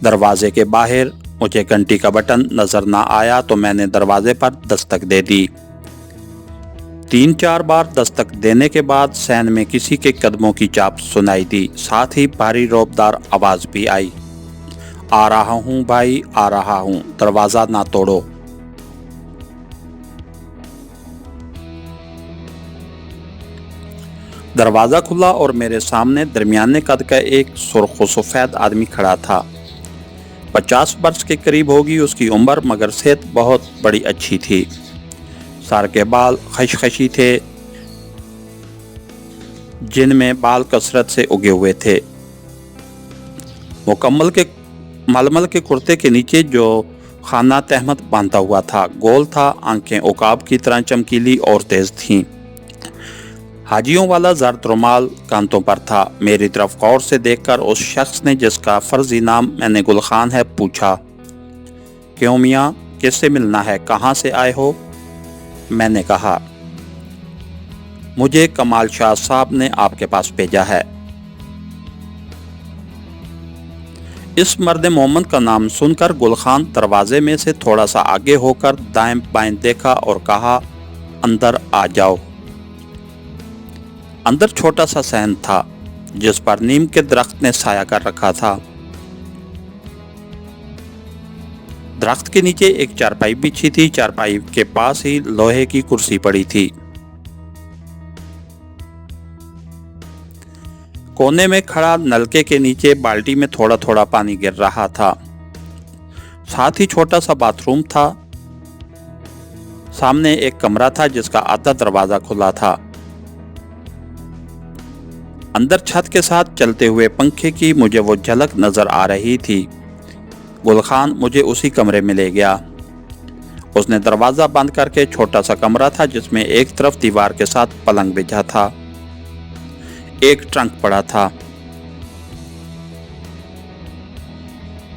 दरवाजे के बाहर मुझे घंटी का बटन नजर ना आया तो मैंने दरवाजे पर दस्तक दे दी। 3-4 बार दस्तक देने के बाद सैन में किसी के कदमों की चाप सुनाई दी। साथ ही भारी रौबदार आवाज भी आई, आ रहा हूं भाई, आ रहा हूं, दरवाजा ना तोड़ो। दरवाजा खुला और मेरे सामने दरमियाने कद का एक सुर्ख सफेद आदमी खड़ा था। 50 वर्ष के करीब होगी उसकी उम्र, मगर सेहत बहुत बड़ी अच्छी थी। सर के बाल खशखशी थे, जिनमें बाल कसरत से उगे हुए थे। मलमल के कुर्ते के नीचे जो खाना तहमत बांधा हुआ था गोल था। आंखें उकाब की तरह चमकीली और तेज थीं। हाजियों वाला जर्द रुमाल कांतों पर था। मेरी तरफ गौर से देखकर उस शख्स ने, जिसका फर्जी नाम मैंने गुल खान है, पूछा, क्यों मियाँ, किससे मिलना है, कहाँ से आए हो? मैंने कहा, मुझे कमाल शाह साहब ने आपके पास भेजा है। इस मर्द मोहम्मद का नाम सुनकर गुल खान दरवाजे में से थोड़ा सा आगे होकर दाएं बाएं देखा और कहा, अंदर आ जाओ। अंदर छोटा सा सहन था, जिस पर नीम के दरख्त ने साया कर रखा था। दरख्त के नीचे एक चारपाई बिछी थी। चारपाई के पास ही लोहे की कुर्सी पड़ी थी। कोने में खड़ा नलके के नीचे बाल्टी में थोड़ा थोड़ा पानी गिर रहा था। साथ ही छोटा सा बाथरूम था। सामने एक कमरा था जिसका आधा दरवाजा खुला था। अंदर छत के साथ चलते हुए पंखे की मुझे वो झलक नजर आ रही थी। गुल खान मुझे उसी कमरे में ले गया। उसने दरवाजा बंद करके, छोटा सा कमरा था जिसमें एक तरफ दीवार के साथ पलंग बिछा था, एक ट्रंक पड़ा था।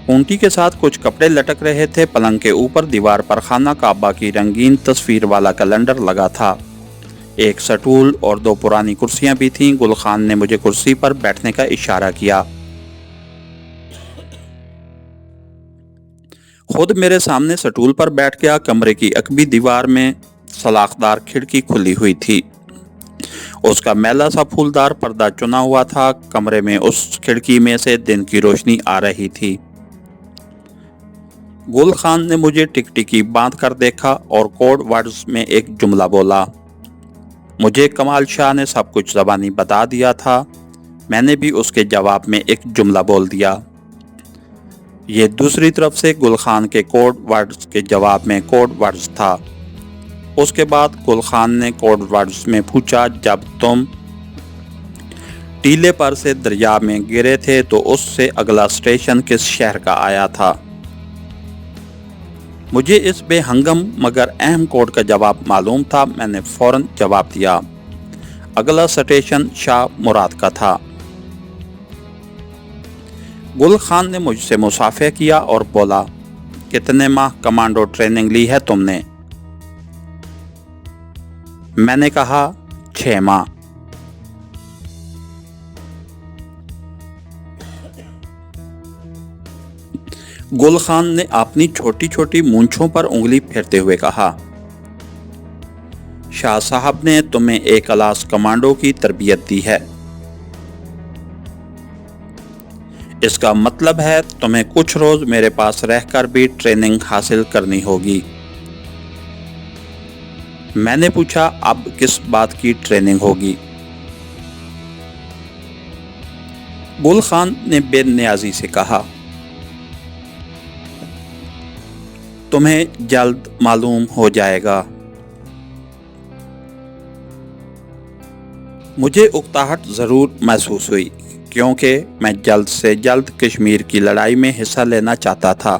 ऊंटी के साथ कुछ कपड़े लटक रहे थे। पलंग के ऊपर दीवार पर खाना काबा की रंगीन तस्वीर वाला कैलेंडर लगा था। एक स्टूल और 2 पुरानी कुर्सियां भी थीं। गुल खान ने मुझे कुर्सी पर बैठने का इशारा किया। खुद मेरे सामने स्टूल पर बैठ गया। कमरे की अकबी दीवार में सलाखदार खिड़की खुली हुई थी। उसका मैला सा फूलदार पर्दा चुना हुआ था। कमरे में उस खिड़की में से दिन की रोशनी आ रही थी। गुल खान ने मुझे टिकटिकी बांध कर देखा और कोड वर्ड्स में एक जुमला बोला। मुझे कमाल शाह ने सब कुछ ज़बानी बता दिया था। मैंने भी उसके जवाब में एक जुमला बोल दिया। ये दूसरी तरफ से गुल खान के कोड वर्ड्स के जवाब में कोड वर्ड्स था। उसके बाद गुल खान ने कोड वर्ड्स में पूछा, जब तुम टीले पर से दरिया में गिरे थे तो उससे अगला स्टेशन किस शहर का आया था? मुझे इस बेहंगम मगर अहम कोड का जवाब मालूम था। मैंने फौरन जवाब दिया, अगला स्टेशन शाह मुराद का था। गुल खान ने मुझसे मुसाफे किया और बोला, कितने माह कमांडो ट्रेनिंग ली है तुमने? मैंने कहा, 6 माह। गुल खान ने अपनी छोटी छोटी मूंछों पर उंगली फेरते हुए कहा, शाह साहब ने तुम्हें एक क्लास कमांडो की तरबियत दी है। इसका मतलब है तुम्हें कुछ रोज मेरे पास रहकर भी ट्रेनिंग हासिल करनी होगी। मैंने पूछा, अब किस बात की ट्रेनिंग होगी? गुल खान ने बेनियाजी से कहा, तुम्हें जल्द मालूम हो जाएगा। मुझे उकताहट जरूर महसूस हुई, क्योंकि मैं जल्द से जल्द कश्मीर की लड़ाई में हिस्सा लेना चाहता था।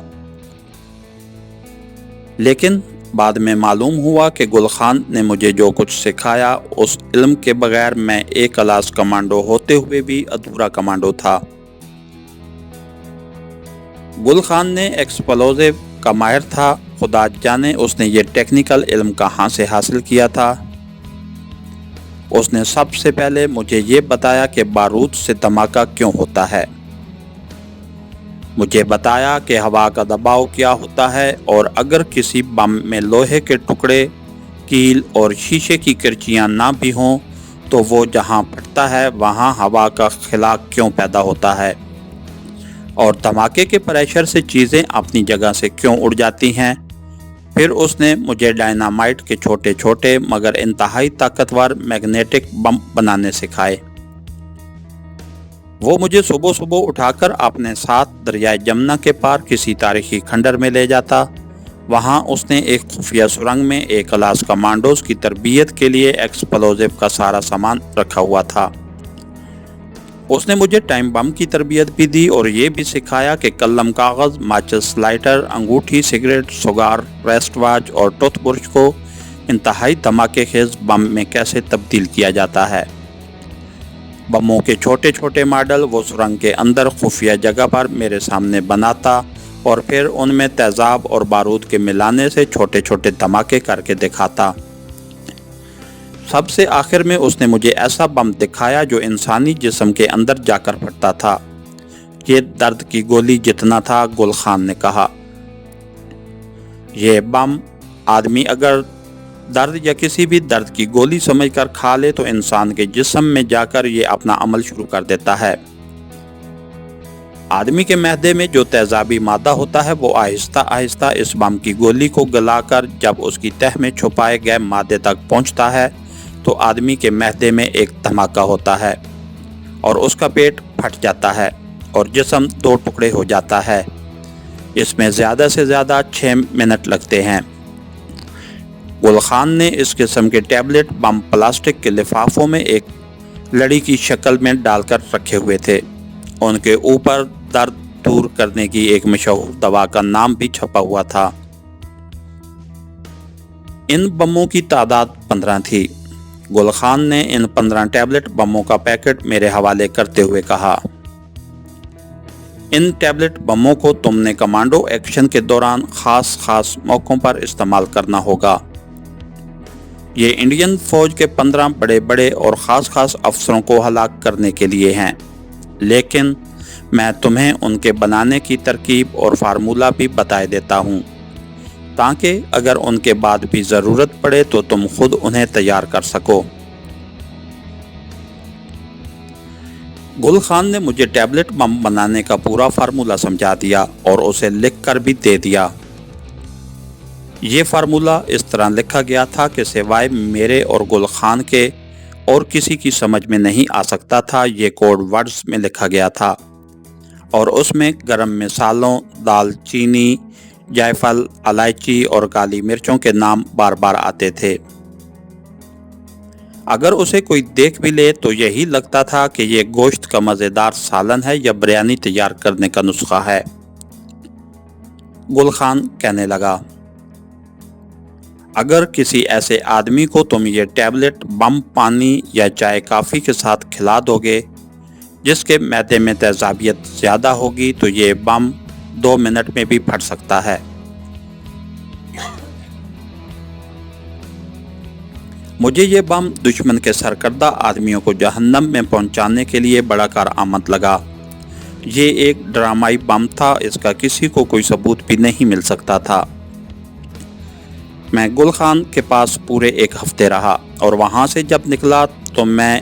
लेकिन बाद में मालूम हुआ कि गुल खान ने मुझे जो कुछ सिखाया, उस इल्म के बगैर मैं एक क्लास कमांडो होते हुए भी अधूरा कमांडो था। गुल खान ने एक्सप्लोजिव का माहिर था। खुदा जाने उसने ये टेक्निकल इल्म कहाँ से हासिल किया था। उसने सबसे पहले मुझे ये बताया कि बारूद से धमाका क्यों होता है। مجھے بتایا کہ ہوا کا دباؤ کیا ہوتا ہے اور اگر کسی بم میں لوہے کے ٹکڑے، کیل اور شیشے کی کرچیاں نہ بھی ہوں تو وہ جہاں پھٹتا ہے وہاں ہوا کا خلا کیوں پیدا ہوتا ہے، اور دھماکے کے پریشر سے چیزیں اپنی جگہ سے کیوں اڑ جاتی ہیں۔ پھر اس نے مجھے ڈائنامائٹ کے چھوٹے چھوٹے مگر انتہائی طاقتور میگنیٹک بم بنانے سکھائے۔ وہ مجھے صبح صبح اٹھا کر اپنے ساتھ دریائے جمنا کے پار کسی تاریخی کھنڈر میں لے جاتا۔ وہاں اس نے ایک خفیہ سرنگ میں ایک کلاس کمانڈوز کی تربیت کے لیے ایکسپلوزیو کا سارا سامان رکھا ہوا تھا۔ اس نے مجھے ٹائم بم کی تربیت بھی دی اور یہ بھی سکھایا کہ قلم کاغذ، ماچس لائٹر، انگوٹھی، سگریٹ، سگار، ریسٹ واچ اور ٹوتھ برش کو انتہائی دھماکے خیز بم میں کیسے تبدیل کیا جاتا ہے۔ بموں کے چھوٹے چھوٹے ماڈل وہ سرنگ کے اندر خفیہ جگہ پر میرے سامنے بناتا اور پھر ان میں تیزاب اور بارود کے ملانے سے چھوٹے چھوٹے دھماکے کر کے دکھاتا۔ سب سے آخر میں اس نے مجھے ایسا بم دکھایا جو انسانی جسم کے اندر جا کر پھٹتا تھا۔ یہ درد کی گولی جتنا تھا، گل خان نے کہا۔ یہ بم آدمی اگر درد یا کسی بھی درد کی گولی سمجھ کر کھا لے تو انسان کے جسم میں جا کر یہ اپنا عمل شروع کر دیتا ہے۔ آدمی کے معدے میں جو تیزابی مادہ ہوتا ہے وہ آہستہ آہستہ اس بم کی گولی کو گلا کر جب اس کی تہ میں چھپائے گئے مادے تک پہنچتا ہے تو آدمی کے معدے میں ایک دھماکہ ہوتا ہے اور اس کا پیٹ پھٹ جاتا ہے اور جسم دو ٹکڑے ہو جاتا ہے۔ اس میں زیادہ سے زیادہ 6 منٹ لگتے ہیں۔ گل خان نے اس قسم کے ٹیبلٹ بم پلاسٹک کے لفافوں میں ایک لڑی کی شکل میں ڈال کر رکھے ہوئے تھے۔ ان کے اوپر درد دور کرنے کی ایک مشہور دوا کا نام بھی چھپا ہوا تھا۔ ان بموں کی تعداد 15 تھی۔ گل خان نے ان 15 ٹیبلٹ بموں کا پیکٹ میرے حوالے کرتے ہوئے کہا، ان ٹیبلٹ بموں کو تم نے کمانڈو ایکشن کے دوران خاص موقعوں پر استعمال کرنا ہوگا۔ یہ انڈین فوج کے 15 بڑے بڑے اور خاص افسروں کو ہلاک کرنے کے لیے ہیں، لیکن میں تمہیں ان کے بنانے کی ترکیب اور فارمولہ بھی بتائے دیتا ہوں تاکہ اگر ان کے بعد بھی ضرورت پڑے تو تم خود انہیں تیار کر سکو۔ گل خان نے مجھے ٹیبلٹ بم بنانے کا پورا فارمولہ سمجھا دیا اور اسے لکھ کر بھی دے دیا۔ یہ فارمولہ اس طرح لکھا گیا تھا کہ سوائے میرے اور گل خان کے اور کسی کی سمجھ میں نہیں آ سکتا تھا۔ یہ کوڈ ورڈز میں لکھا گیا تھا اور اس میں گرم مصالحوں، دال چینی، جائفل، الائچی اور کالی مرچوں کے نام بار بار آتے تھے۔ اگر اسے کوئی دیکھ بھی لے تو یہی لگتا تھا کہ یہ گوشت کا مزیدار سالن ہے یا بریانی تیار کرنے کا نسخہ ہے۔ گل خان کہنے لگا، اگر کسی ایسے آدمی کو تم یہ ٹیبلٹ بم پانی یا چائے کافی کے ساتھ کھلا دو گے جس کے معدے میں تیزابیت زیادہ ہوگی تو یہ بم 2 منٹ میں بھی پھٹ سکتا ہے۔ مجھے یہ بم دشمن کے سرکردہ آدمیوں کو جہنم میں پہنچانے کے لیے بڑا کارآمد لگا۔ یہ ایک ڈرامائی بم تھا، اس کا کسی کو کوئی ثبوت بھی نہیں مل سکتا تھا۔ میں گل خان کے پاس پورے 1 ہفتے رہا اور وہاں سے جب نکلا تو میں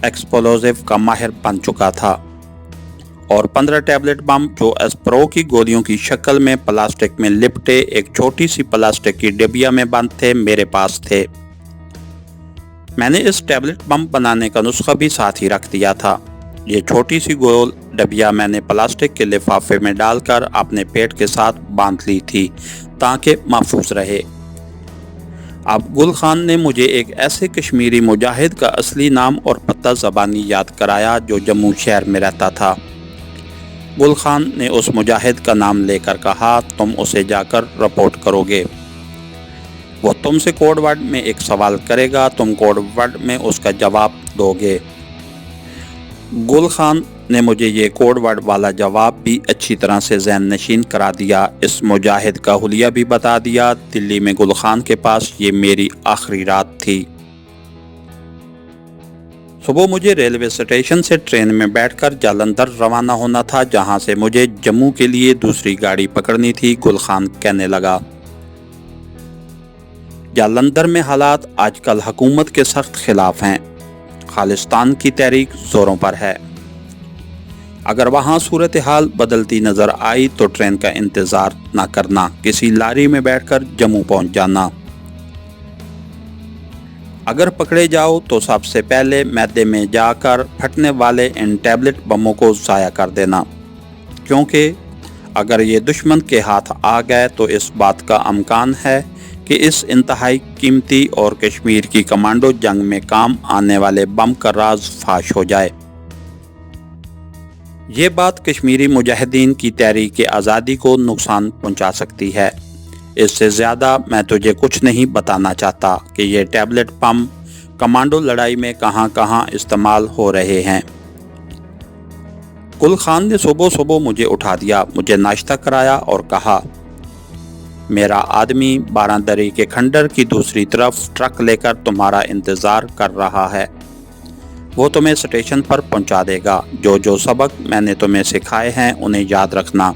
ایکسپلوزیو کا ماہر بن چکا تھا اور 15 ٹیبلٹ بم جو ایسپرو کی گولیوں کی شکل میں پلاسٹک میں لپٹے ایک چھوٹی سی پلاسٹک کی ڈبیا میں بند تھے میرے پاس تھے۔ میں نے اس ٹیبلٹ بم بنانے کا نسخہ بھی ساتھ ہی رکھ دیا تھا۔ یہ چھوٹی سی گول ڈبیا میں نے پلاسٹک کے لفافے میں ڈال کر اپنے پیٹ کے ساتھ باندھ لی تھی تاکہ محفوظ رہے۔ اب گل خان نے مجھے ایک ایسے کشمیری مجاہد کا اصلی نام اور پتہ زبانی یاد کرایا جو جموں شہر میں رہتا تھا۔ گل خان نے اس مجاہد کا نام لے کر کہا، تم اسے جا کر رپورٹ کرو گے۔ وہ تم سے کوڈ ورڈ میں ایک سوال کرے گا، تم کوڈ ورڈ میں اس کا جواب دو گے۔ گل خان نے مجھے یہ کوڈ ورڈ والا جواب بھی اچھی طرح سے ذہن نشین کرا دیا۔ اس مجاہد کا حلیہ بھی بتا دیا۔ دلی میں گل خان کے پاس یہ میری آخری رات تھی۔ सुबह मुझे रेलवे स्टेशन से ट्रेन में बैठकर जालंधर रवाना होना था, जहां से मुझे जम्मू के लिए दूसरी गाड़ी पकड़नी थी। गुल खान कहने लगा, जालंधर में हालात आजकल हुकूमत के सख्त खिलाफ हैं। खालिस्तान की तहरीक जोरों पर है। अगर वहां सूरत हाल बदलती नजर आई तो ट्रेन का इंतजार न करना, किसी लारी में बैठकर जम्मू पहुंच जाना। अगर पकड़े जाओ तो सबसे पहले मैदे में जाकर फटने वाले इन टैबलेट बमों को ज़ाया कर देना, क्योंकि अगर ये दुश्मन के हाथ आ गए तो इस बात का अमकान है कि इस इंतहाई कीमती और कश्मीर की कमांडो जंग में काम आने वाले बम का राज फाश हो जाए। ये बात कश्मीरी मुजाहिदीन की तहरीक आज़ादी को नुकसान पहुंचा सकती है। इससे ज़्यादा मैं तुझे कुछ नहीं बताना चाहता कि ये टैबलेट बम कमांडो लड़ाई में कहां कहां इस्तेमाल हो रहे हैं। गुल खान ने सुबह सुबह मुझे उठा दिया, मुझे नाश्ता कराया और कहा, मेरा आदमी बारादरी के खंडर की दूसरी तरफ ट्रक लेकर तुम्हारा इंतज़ार कर रहा है। वो तुम्हें स्टेशन पर पहुंचा देगा। जो जो सबक मैंने तुम्हें सिखाए हैं उन्हें याद रखना।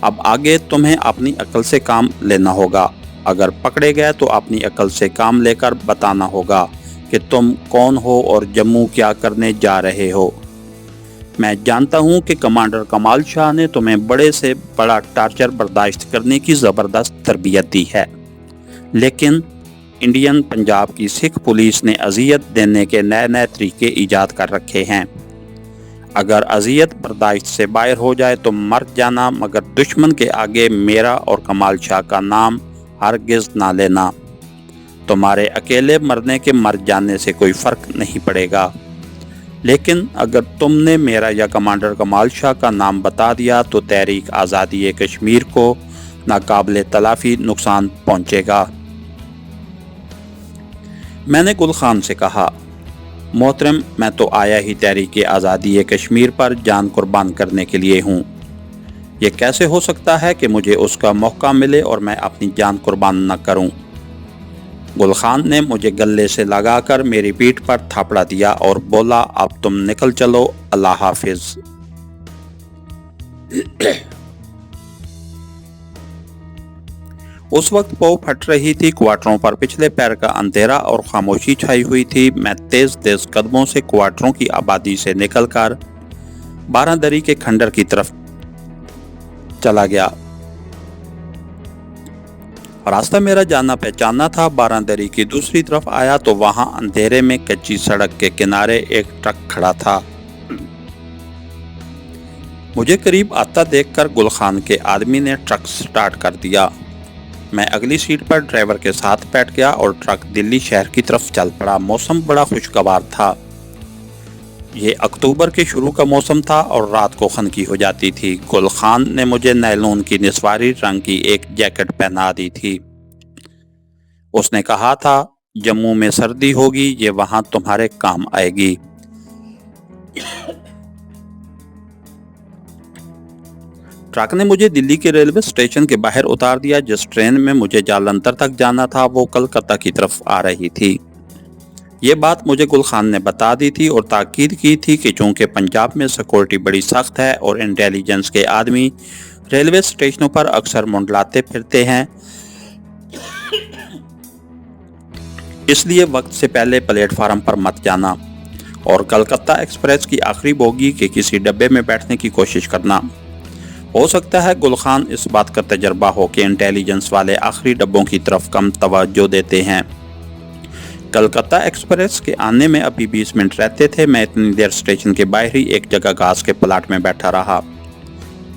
अब आगे तुम्हें अपनी अक्ल से काम लेना होगा। अगर पकड़े गए तो अपनी अक्ल से काम लेकर बताना होगा कि तुम कौन हो और जम्मू क्या करने जा रहे हो। मैं जानता हूं कि कमांडर कमाल शाह ने तुम्हें बड़े से बड़ा टार्चर बर्दाश्त करने की ज़बरदस्त तरबियत दी है, लेकिन इंडियन पंजाब की सिख पुलिस ने अजियत देने के नए नए तरीके ईजाद कर रखे हैं। अगर अजियत बर्दाश्त से बाहर हो जाए तो मर जाना, मगर दुश्मन के आगे मेरा और कमाल शाह का नाम हरगिज़ ना लेना। तुम्हारे अकेले मरने के मर जाने से कोई फ़र्क नहीं पड़ेगा, लेकिन अगर तुमने मेरा या कमांडर कमाल शाह का नाम बता दिया तो तहरीक आज़ादी कश्मीर को नाकाबिले तलाफ़ी नुकसान पहुँचेगा। मैंने गुल खान से कहा, मोहतरम, मैं तो आया ही तहरीक आज़ादी कश्मीर पर जान कुर्बान करने के लिए हूँ। ये कैसे हो सकता है कि मुझे उसका मौका मिले और मैं अपनी जान कुर्बान न करूँ। गुल खान ने मुझे गले से लगाकर मेरी पीठ पर थापड़ा दिया और बोला, अब तुम निकल चलो, अल्लाह हाफिज। उस वक्त पौ फट रही थी। क्वार्टरों पर पिछले पैर का अंधेरा और खामोशी छाई हुई थी। मैं तेज तेज कदमों से क्वार्टरों की आबादी से निकलकर बारादरी के खंडर की तरफ चला गया। रास्ता मेरा जाना पहचाना था। बारादरी की दूसरी तरफ आया तो वहां अंधेरे में कच्ची सड़क के किनारे एक ट्रक खड़ा था। मुझे करीब आता देखकर गुल खान के आदमी ने ट्रक स्टार्ट कर दिया। मैं अगली सीट पर ड्राइवर के साथ बैठ गया और ट्रक दिल्ली शहर की तरफ चल पड़ा। मौसम बड़ा खुशगवार था। ये अक्टूबर के शुरू का मौसम था और रात को खनकी हो जाती थी। गुल खान ने मुझे नायलॉन की निस्वारी रंग की एक जैकेट पहना दी थी। उसने कहा था, जम्मू में सर्दी होगी, ये वहां तुम्हारे काम आएगी। ट्रक ने मुझे दिल्ली के रेलवे स्टेशन के बाहर उतार दिया। जिस ट्रेन में मुझे जालंधर तक जाना था वो कलकत्ता की तरफ आ रही थी। ये बात मुझे गुल खान ने बता दी थी और ताकीद की थी कि चूंकि पंजाब में सिक्योरिटी बड़ी सख्त है और इंटेलिजेंस के आदमी रेलवे स्टेशनों पर अक्सर मंडलाते फिरते हैं, इसलिए वक्त से पहले प्लेटफार्म पर मत जाना और कलकत्ता एक्सप्रेस की आखिरी बोगी के किसी डब्बे में बैठने की कोशिश करना। हो सकता है गुल खान इस बात का तजर्बा हो कि इंटेलिजेंस वाले आखिरी डब्बों की तरफ कम तवज्जो देते हैं। कलकत्ता एक्सप्रेस के आने में अभी 20 मिनट रहते थे। मैं इतनी देर स्टेशन के बाहर ही एक जगह घास के प्लाट में बैठा रहा।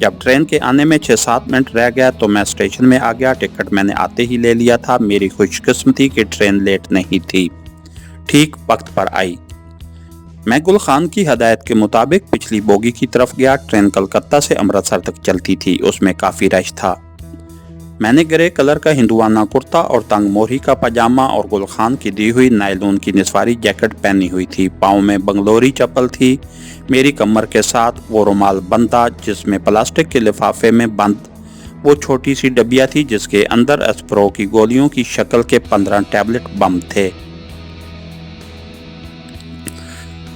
जब ट्रेन के आने में 6-7 मिनट रह गया तो मैं स्टेशन में आ गया। टिकट मैंने आते ही ले लिया था। मेरी खुशकिस्मती कि ट्रेन लेट नहीं थी, ठीक वक्त पर आई। मैं गुल खान की हदायत के मुताबिक पिछली बोगी की तरफ गया। ट्रेन कलकत्ता से अमृतसर तक चलती थी। उसमें काफ़ी रश था। मैंने ग्रे कलर का हिंदुआना कुर्ता और तंग मोरी का पजामा और गुल खान की दी हुई नायलॉन की निस्वारी जैकेट पहनी हुई थी। पाँव में बंगलोरी चप्पल थी। मेरी कमर के साथ वो रुमाल बंद था जिसमें प्लास्टिक के लिफाफे में बंद वो छोटी सी डबिया थी जिसके अंदर एस्प्रो की गोलियों की शक्ल के 15 टैबलेट बम थे।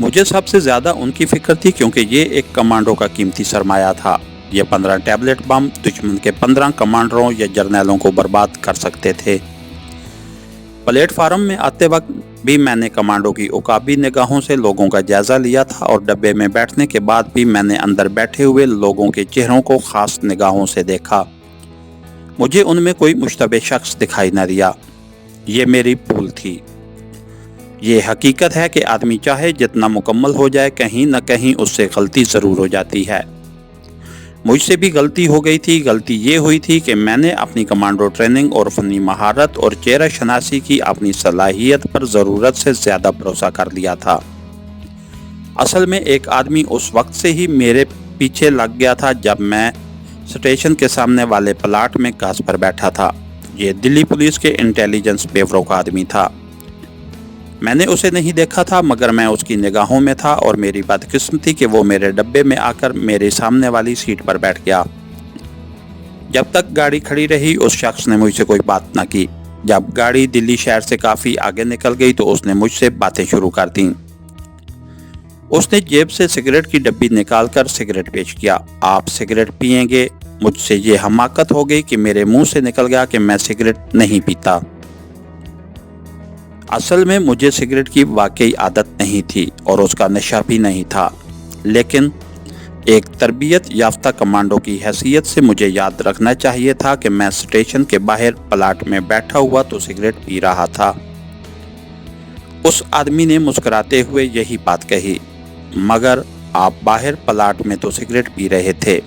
मुझे सबसे ज़्यादा उनकी फिक्र थी क्योंकि ये एक कमांडो का कीमती सरमाया था। ये 15 टैबलेट बम दुश्मन के 15 कमांडरों या जर्नैलों को बर्बाद कर सकते थे। प्लेटफार्म में आते वक्त भी मैंने कमांडो की उकाबी निगाहों से लोगों का जायजा लिया था और डब्बे में बैठने के बाद भी मैंने अंदर बैठे हुए लोगों के चेहरों को खास निगाहों से देखा। मुझे उनमें कोई मुश्तबे शख्स दिखाई न दिया। ये मेरी भूल थी। ये हकीकत है कि आदमी चाहे जितना मुकम्मल हो जाए, कहीं न कहीं उससे गलती ज़रूर हो जाती है। मुझसे भी गलती हो गई थी। गलती ये हुई थी कि मैंने अपनी कमांडो ट्रेनिंग और फनी महारत और चेहरा शनासी की अपनी सलाहियत पर ज़रूरत से ज़्यादा भरोसा कर लिया था। असल में एक आदमी उस वक्त से ही मेरे पीछे लग गया था जब मैं स्टेशन के सामने वाले प्लाट में घास पर बैठा था। ये दिल्ली पुलिस के इंटेलिजेंस ब्यूरो का आदमी था। मैंने उसे नहीं देखा था मगर मैं उसकी निगाहों में था और मेरी बदकिस्मती कि वो मेरे डब्बे में आकर मेरे सामने वाली सीट पर बैठ गया। जब तक गाड़ी खड़ी रही उस शख्स ने मुझसे कोई बात न की। जब गाड़ी दिल्ली शहर से काफ़ी आगे निकल गई तो उसने मुझसे बातें शुरू कर दी। उसने जेब से सिगरेट की डब्बी निकालकर सिगरेट पेश किया। आप सिगरेट पिएंगे? मुझसे ये हमाकत हो गई कि मेरे मुंह से निकल गया कि मैं सिगरेट नहीं पीता। असल में मुझे सिगरेट की वाकई आदत नहीं थी और उसका नशा भी नहीं था, लेकिन एक तरबियत याफ्ता कमांडो की हैसियत से मुझे याद रखना चाहिए था कि मैं स्टेशन के बाहर प्लाट में बैठा हुआ तो सिगरेट पी रहा था। उस आदमी ने मुस्कुराते हुए यही बात कही, मगर आप बाहर प्लाट में तो सिगरेट पी रहे थे।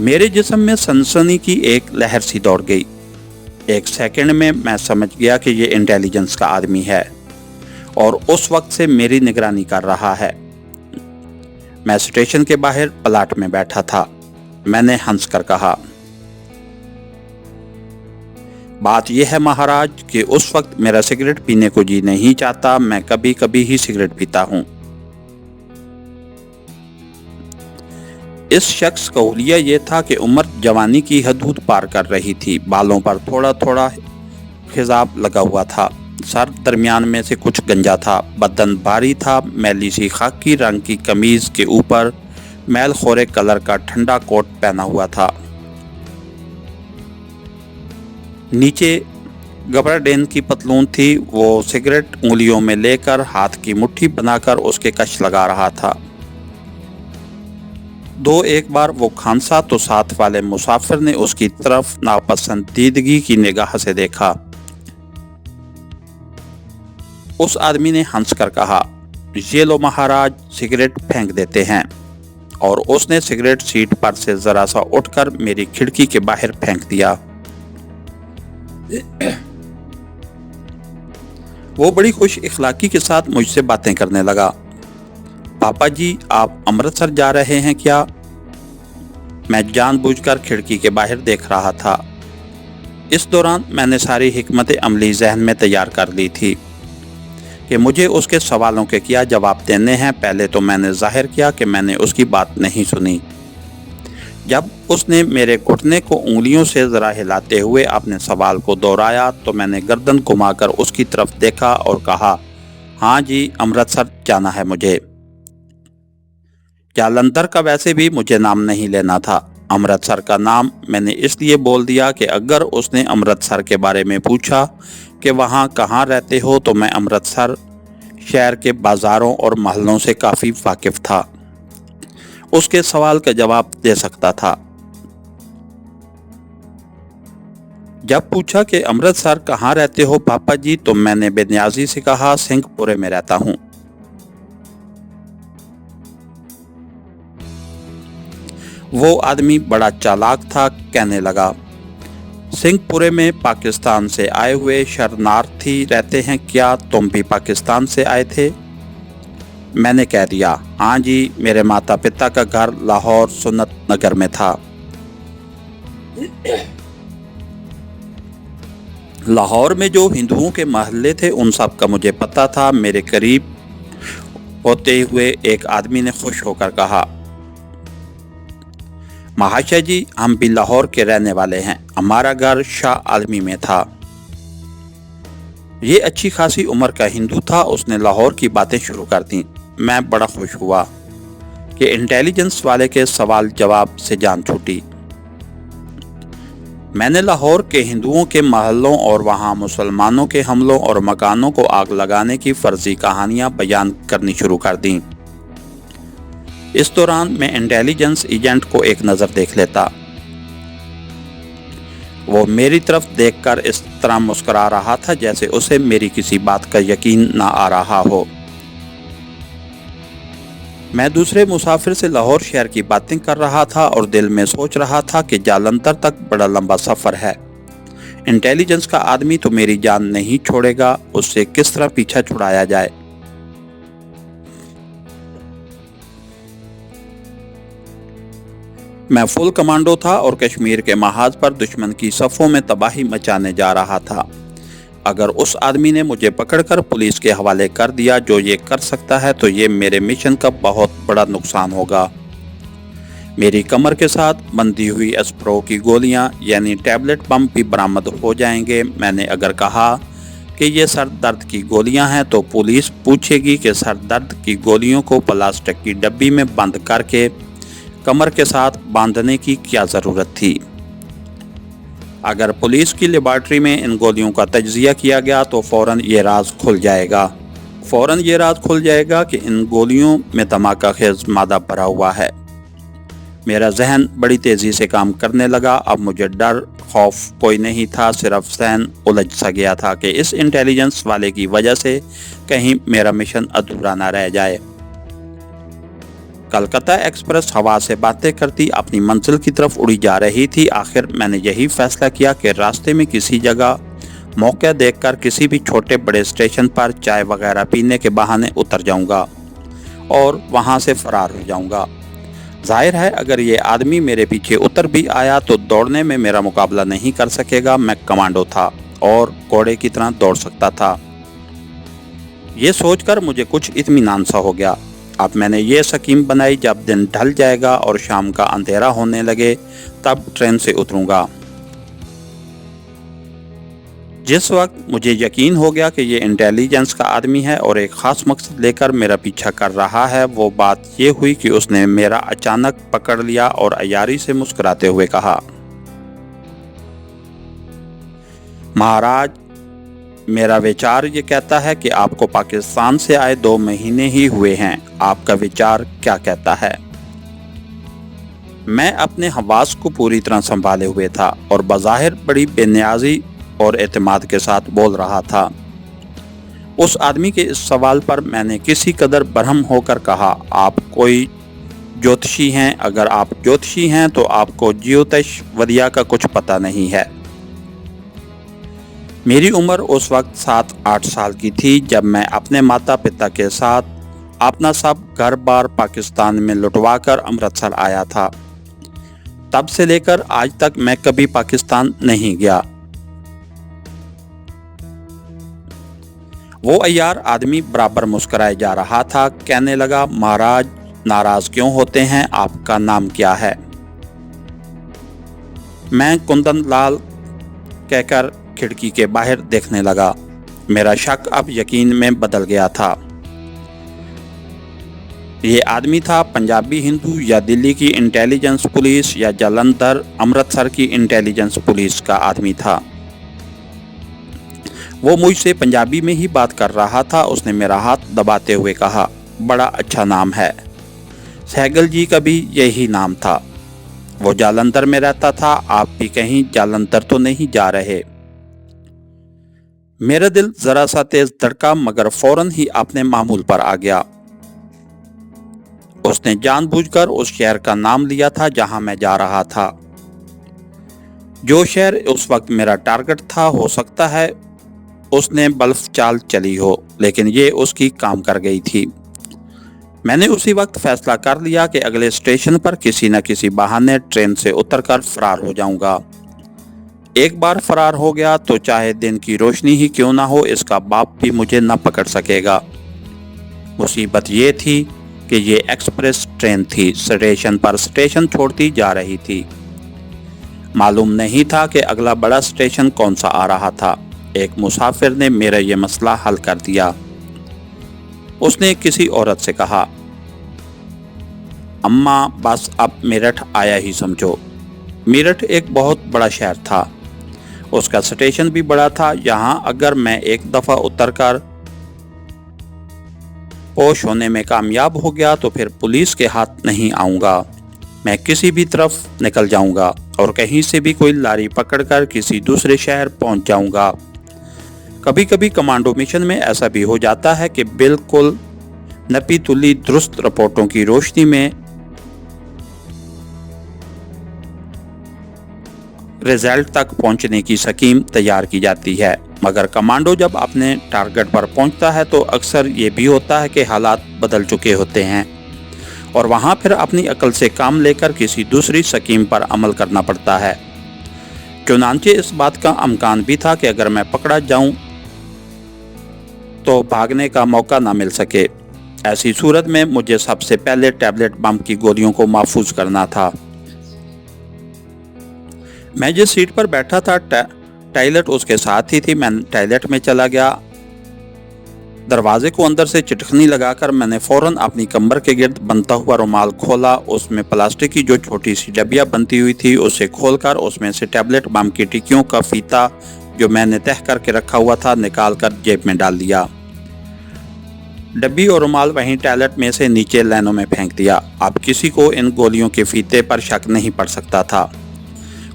मेरे जिस्म में सनसनी की एक लहर सी दौड़ गई। एक सेकंड में मैं समझ गया कि ये इंटेलिजेंस का आदमी है और उस वक्त से मेरी निगरानी कर रहा है। मैं स्टेशन के बाहर प्लाट में बैठा था। मैंने हंसकर कहा, बात यह है महाराज कि उस वक्त मेरा सिगरेट पीने को जी नहीं चाहता। मैं कभी कभी ही सिगरेट पीता हूँ। इस शख्स का हुलिया ये था कि उम्र जवानी की हदूद पार कर रही थी। बालों पर थोड़ा थोड़ा खिजाब लगा हुआ था। सर दरमियान में से कुछ गंजा था। बदन भारी था। मैली सी खाकी रंग की कमीज के ऊपर मैल खोरे कलर का ठंडा कोट पहना हुआ था। नीचे गबरडेन की पतलून थी। वो सिगरेट उंगलियों में लेकर हाथ की मुट्ठी बनाकर उसके कश लगा रहा था। दो एक बार वो खांसा तो साथ वाले मुसाफिर ने उसकी तरफ नापसंदीदगी की निगाह से देखा। उस आदमी ने हंसकर कहा, ये लो महाराज, सिगरेट फेंक देते हैं। और उसने सिगरेट सीट पर से जरा सा उठकर मेरी खिड़की के बाहर फेंक दिया। वो बड़ी खुश इखलाकी के साथ मुझसे बातें करने लगा। पापा जी, आप अमृतसर जा रहे हैं क्या? मैं जानबूझकर खिड़की के बाहर देख रहा था। इस दौरान मैंने सारी हिकमत अमली जहन में तैयार कर ली थी कि मुझे उसके सवालों के क्या जवाब देने हैं। पहले तो मैंने जाहिर किया कि मैंने उसकी बात नहीं सुनी। जब उसने मेरे घुटने को उंगलियों से ज़रा हिलाते हुए अपने सवाल को दोहराया तो मैंने गर्दन घुमाकर उसकी तरफ देखा और कहा, हाँ जी, अमृतसर जाना है मुझे। जालंधर का वैसे भी मुझे नाम नहीं लेना था। अमृतसर का नाम मैंने इसलिए बोल दिया कि अगर उसने अमृतसर के बारे में पूछा कि वहाँ कहाँ रहते हो तो मैं अमृतसर शहर के बाज़ारों और महलों से काफ़ी वाकिफ़ था। उसके सवाल का जवाब दे सकता था। जब पूछा कि अमृतसर कहाँ रहते हो पापा जी, तो मैंने बेनियाजी से कहा, सिंहपुरे में रहता हूँ। वो आदमी बड़ा चालाक था। कहने लगा, सिंहपुरे में पाकिस्तान से आए हुए शरणार्थी रहते हैं क्या? तुम भी पाकिस्तान से आए थे? मैंने कह दिया, हाँ जी, मेरे माता पिता का घर लाहौर सुन्नत नगर में था। लाहौर में जो हिंदुओं के महल्ले थे उन सब का मुझे पता था। मेरे करीब होते हुए एक आदमी ने खुश होकर कहा, महाशय जी, हम भी लाहौर के रहने वाले हैं। हमारा घर शाह आलमी में था। ये अच्छी खासी उम्र का हिंदू था। उसने लाहौर की बातें शुरू कर दी। मैं बड़ा खुश हुआ कि इंटेलिजेंस वाले के सवाल जवाब से जान छूटी। मैंने लाहौर के हिंदुओं के महलों और वहां मुसलमानों के हमलों और मकानों को आग लगाने की फर्जी कहानियां बयान करनी शुरू कर दी। इस दौरान मैं इंटेलिजेंस एजेंट को एक नज़र देख लेता। वो मेरी तरफ देखकर इस तरह मुस्कुरा रहा था जैसे उसे मेरी किसी बात का यकीन ना आ रहा हो। मैं दूसरे मुसाफिर से लाहौर शहर की बातें कर रहा था और दिल में सोच रहा था कि जालंधर तक बड़ा लंबा सफ़र है। इंटेलिजेंस का आदमी तो मेरी जान नहीं छोड़ेगा, उससे किस तरह पीछा छुड़ाया जाए। मैं फुल कमांडो था और कश्मीर के महाज पर दुश्मन की सफ़ों में तबाही मचाने जा रहा था। अगर उस आदमी ने मुझे पकड़कर पुलिस के हवाले कर दिया जो ये कर सकता है, तो ये मेरे मिशन का बहुत बड़ा नुकसान होगा। मेरी कमर के साथ बंधी हुई एस्प्रो की गोलियां यानी टैबलेट बम भी बरामद हो जाएंगे। मैंने अगर कहा कि ये सर दर्द की गोलियां हैं तो पुलिस पूछेगी कि सर दर्द की गोलियों को प्लास्टिक की डब्बी में बंद करके कमर के साथ बांधने की क्या ज़रूरत थी। अगर पुलिस की लेबॉर्ट्री में इन गोलियों का तज्जिया किया गया तो फ़ौरन ये राज खुल जाएगा कि इन गोलियों में धमाका खेज मादा भरा हुआ है। मेरा जहन बड़ी तेज़ी से काम करने लगा। अब मुझे डर खौफ कोई नहीं था, सिर्फ जहन उलझ सा गया था कि इस इंटेलिजेंस वाले की वजह से कहीं मेरा मिशन अधूरा ना रह जाए। कलकत्ता एक्सप्रेस हवा से बातें करती अपनी मंजिल की तरफ उड़ी जा रही थी। आखिर मैंने यही फैसला किया कि रास्ते में किसी जगह मौका देखकर किसी भी छोटे बड़े स्टेशन पर चाय वगैरह पीने के बहाने उतर जाऊंगा और वहां से फरार हो जाऊंगा। जाहिर है अगर ये आदमी मेरे पीछे उतर भी आया तो दौड़ने में मेरा मुकाबला नहीं कर सकेगा। मैं कमांडो था और घोड़े की तरह दौड़ सकता था। ये सोचकर मुझे कुछ इत्मीनान सा हो गया। अब मैंने ये स्कीम बनाई, जब दिन ढल जाएगा और शाम का अंधेरा होने लगे तब ट्रेन से उतरूंगा। जिस वक्त मुझे यकीन हो गया कि ये इंटेलिजेंस का आदमी है और एक ख़ास मकसद लेकर मेरा पीछा कर रहा है, वो बात ये हुई कि उसने मेरा अचानक पकड़ लिया और अयारी से मुस्कुराते हुए कहा, महाराज, मेरा विचार ये कहता है कि आपको पाकिस्तान से आए 2 महीने ही हुए हैं। आपका विचार क्या कहता है? मैं अपने हवास को पूरी तरह संभाले हुए था और बज़ाहिर बड़ी बेनियाजी और एतमाद के साथ बोल रहा था। उस आदमी के इस सवाल पर मैंने किसी कदर बरहम होकर कहा, आप कोई ज्योतिषी हैं? अगर आप ज्योतिषी हैं तो आपको ज्योतिष विद्या का कुछ पता नहीं है। मेरी उम्र उस वक्त 7-8 साल की थी जब मैं अपने माता पिता के साथ अपना सब घर बार पाकिस्तान में लुटवाकर अमृतसर आया था। तब से लेकर आज तक मैं कभी पाकिस्तान नहीं गया। वो अय्यार आदमी बराबर मुस्कुराए जा रहा था। कहने लगा, महाराज नाराज क्यों होते हैं? आपका नाम क्या है? मैं कुंदन लाल कहकर खिड़की के बाहर देखने लगा। मेरा शक अब यकीन में बदल गया था। ये आदमी था पंजाबी हिंदू या दिल्ली की इंटेलिजेंस पुलिस या जालंधर अमृतसर की इंटेलिजेंस पुलिस का आदमी था। वो मुझसे पंजाबी में ही बात कर रहा था। उसने मेरा हाथ दबाते हुए कहा, बड़ा अच्छा नाम है। सहगल जी का भी यही नाम था। वो जालंधर में रहता था। आप भी कहीं जालंधर तो नहीं जा रहे? मेरा दिल जरा सा तेज धड़का मगर फौरन ही अपने मामूल पर आ गया। उसने जानबूझकर उस शहर का नाम लिया था जहां मैं जा रहा था। जो शहर उस वक्त मेरा टारगेट था, हो सकता है उसने बल्फ चाल चली हो, लेकिन ये उसकी काम कर गई थी। मैंने उसी वक्त फैसला कर लिया कि अगले स्टेशन पर किसी न किसी बहाने ट्रेन से उतरकर फरार हो जाऊंगा। एक बार फरार हो गया तो चाहे दिन की रोशनी ही क्यों ना हो, इसका बाप भी मुझे न पकड़ सकेगा। मुसीबत ये थी कि ये एक्सप्रेस ट्रेन थी, स्टेशन पर स्टेशन छोड़ती जा रही थी। मालूम नहीं था कि अगला बड़ा स्टेशन कौन सा आ रहा था। एक मुसाफिर ने मेरा ये मसला हल कर दिया। उसने किसी औरत से कहा, अम्मा बस अब मेरठ आया ही समझो। मेरठ एक बहुत बड़ा शहर था, उसका स्टेशन भी बड़ा था। यहाँ अगर मैं एक दफ़ा उतरकर पोश होने में कामयाब हो गया तो फिर पुलिस के हाथ नहीं आऊँगा। मैं किसी भी तरफ निकल जाऊँगा और कहीं से भी कोई लारी पकड़कर किसी दूसरे शहर पहुँच जाऊँगा। कभी कभी कमांडो मिशन में ऐसा भी हो जाता है कि बिल्कुल नपी तुली दुरुस्त रिपोर्टों की रोशनी में रिजल्ट तक पहुंचने की स्कीम तैयार की जाती है, मगर कमांडो जब अपने टारगेट पर पहुंचता है तो अक्सर ये भी होता है कि हालात बदल चुके होते हैं और वहां फिर अपनी अकल से काम लेकर किसी दूसरी स्कीम पर अमल करना पड़ता है। चुनांचे इस बात का इम्कान भी था कि अगर मैं पकड़ा जाऊं तो भागने का मौका ना मिल सके। ऐसी सूरत में मुझे सबसे पहले टैबलेट बम की गोलियों को महफूज करना था। मैं जिस सीट पर बैठा था टॉयलेट उसके साथ ही थी। मैं टॉयलेट में चला गया। दरवाजे को अंदर से चिटकनी लगाकर मैंने फौरन अपनी कमर के गिर्द बनता हुआ रुमाल खोला। उसमें प्लास्टिक की जो छोटी सी डबिया बनती हुई थी उसे खोलकर उसमें से टैबलेट बम की टिक्कियों का फीता जो मैंने तह करके रखा हुआ था निकालकर जेब में डाल दिया। डब्बी और रुमाल वहीं टॉयलेट में से नीचे लाइनों में फेंक दिया। अब किसी को इन गोलियों के फीते पर शक नहीं पड़ सकता था।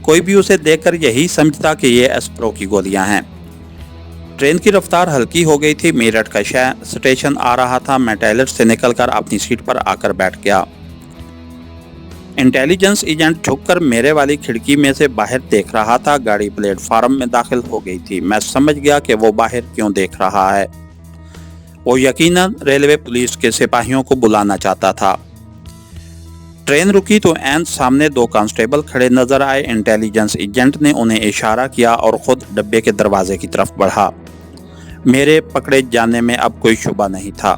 कोई भी उसे देखकर यही समझता कि ये एस्प्रो की गोलियां हैं। ट्रेन की रफ्तार हल्की हो गई थी। मेरठ का स्टेशन आ रहा था। मैं टॉयलेट से निकलकर अपनी सीट पर आकर बैठ गया। इंटेलिजेंस एजेंट झुककर मेरे वाली खिड़की में से बाहर देख रहा था। गाड़ी प्लेटफार्म में दाखिल हो गई थी। मैं समझ गया कि वो बाहर क्यों देख रहा है। वो यकीनन रेलवे पुलिस के सिपाहियों को बुलाना चाहता था। ट्रेन रुकी तो ऐन सामने दो कांस्टेबल खड़े नजर आए। इंटेलिजेंस एजेंट ने उन्हें इशारा किया और खुद डब्बे के दरवाजे की तरफ बढ़ा। मेरे पकड़े जाने में अब कोई शुबा नहीं था।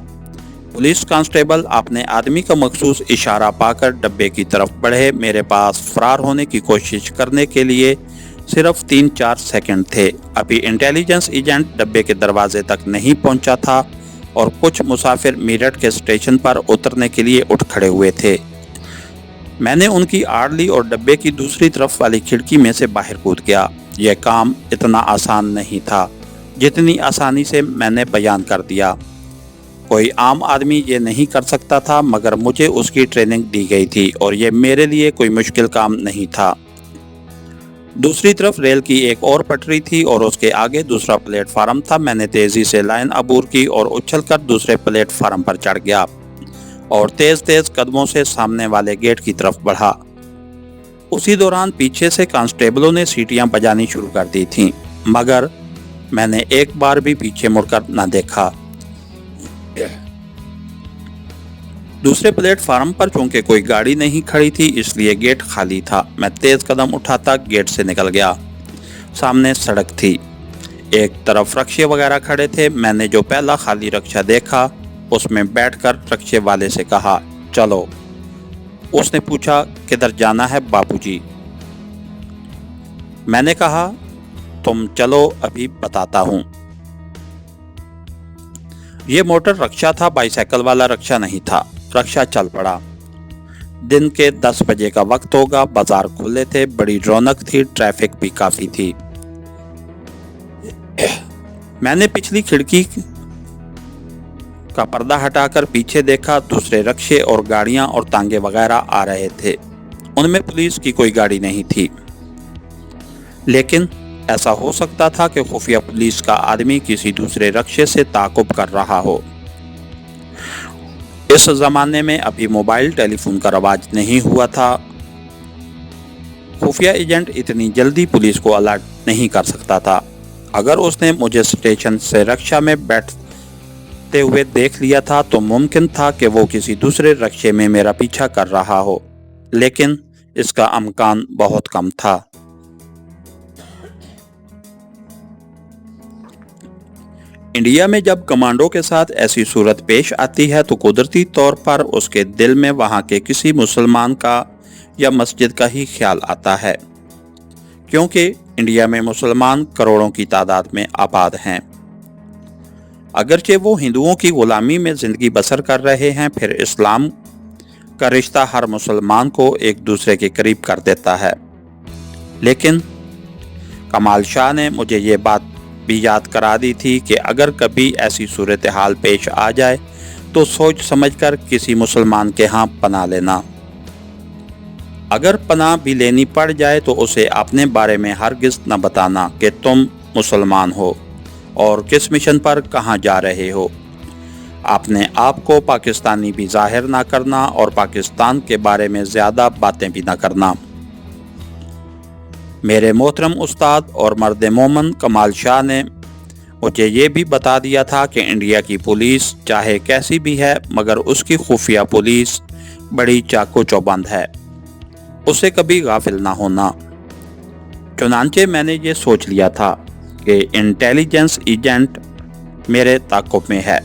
पुलिस कांस्टेबल अपने आदमी का मखसूस इशारा पाकर डब्बे की तरफ बढ़े। मेरे पास फरार होने की कोशिश करने के लिए सिर्फ 3-4 सेकंड थे। अभी इंटेलिजेंस एजेंट डब्बे के दरवाजे तक नहीं पहुंचा था और कुछ मुसाफिर मेरठ के स्टेशन पर उतरने के लिए उठ खड़े हुए थे। मैंने उनकी आड़ ली और डब्बे की दूसरी तरफ वाली खिड़की में से बाहर कूद गया। यह काम इतना आसान नहीं था जितनी आसानी से मैंने बयान कर दिया। कोई आम आदमी ये नहीं कर सकता था, मगर मुझे उसकी ट्रेनिंग दी गई थी और ये मेरे लिए कोई मुश्किल काम नहीं था। दूसरी तरफ रेल की एक और पटरी थी और उसके आगे दूसरा प्लेटफार्म था। मैंने तेजी से लाइन अबूर की और उछलकर दूसरे प्लेटफार्म पर चढ़ गया और तेज तेज कदमों से सामने वाले गेट की तरफ बढ़ा। उसी दौरान पीछे से कांस्टेबलों ने सीटियां बजानी शुरू कर दी थीं, मगर मैंने एक बार भी पीछे मुड़कर न देखा। दूसरे प्लेटफार्म पर चूंकि कोई गाड़ी नहीं खड़ी थी इसलिए गेट खाली था। मैं तेज कदम उठाता गेट से निकल गया। सामने सड़क थी, एक तरफ रक्शे वगैरह खड़े थे। मैंने जो पहला खाली रक्शा देखा उसमें बैठकर रक्शे वाले से कहा, चलो। उसने पूछा, किधर जाना है बाबूजी? मैंने कहा, तुम चलो अभी बताता हूँ। ये मोटर रक्शा था, बाइसाइकिल वाला रक्शा नहीं था। रक्शा चल पड़ा। दिन के 10 बजे का वक्त होगा। बाजार खुले थे, बड़ी रौनक थी, ट्रैफिक भी काफी थी। मैंने पिछली खिड़की का पर्दा हटाकर पीछे देखा। दूसरे रक्शे और गाड़ियां और तांगे वगैरह आ रहे थे। उनमें पुलिस की कोई गाड़ी नहीं थी, लेकिन ऐसा हो सकता था कि खुफिया पुलिस का आदमी किसी दूसरे रक्शे से ताकुब कर रहा हो। इस जमाने में अभी मोबाइल टेलीफोन का रवाज नहीं हुआ था। खुफिया एजेंट इतनी जल्दी पुलिस को अलर्ट नहीं कर सकता था। अगर उसने मुझे स्टेशन से रक्षा में बैठते हुए देख लिया था तो मुमकिन था कि वो किसी दूसरे रक्शे में मेरा पीछा कर रहा हो, लेकिन इसका इम्कान बहुत कम था। इंडिया में जब कमांडो के साथ ऐसी सूरत पेश आती है तो कुदरती तौर पर उसके दिल में वहां के किसी मुसलमान का या मस्जिद का ही ख्याल आता है, क्योंकि इंडिया में मुसलमान करोड़ों की तादाद में आबाद हैं। अगरचे वो हिंदुओं की गुलामी में ज़िंदगी बसर कर रहे हैं, फिर इस्लाम का रिश्ता हर मुसलमान को एक दूसरे के करीब कर देता है। लेकिन कमाल शाह ने मुझे ये बात भी याद करा दी थी कि अगर कभी ऐसी सूरत हाल पेश आ जाए तो सोच समझकर किसी मुसलमान के यहाँ पनाह लेना। अगर पनाह भी लेनी पड़ जाए तो उसे अपने बारे में हरगिज़ न बताना कि तुम मुसलमान हो और किस मिशन पर कहाँ जा रहे हो। अपने आप को पाकिस्तानी भी जाहिर ना करना और पाकिस्तान के बारे में ज़्यादा बातें भी ना करना। मेरे मोहतरम उस्ताद और मर्द मोमन कमाल शाह ने मुझे ये भी बता दिया था कि इंडिया की पुलिस चाहे कैसी भी है मगर उसकी खुफिया पुलिस बड़ी चाको चौबंद है, उससे कभी गाफिल ना होना। चुनांचे मैंने ये सोच लिया था कि इंटेलिजेंस एजेंट मेरे ताक़ुब में है।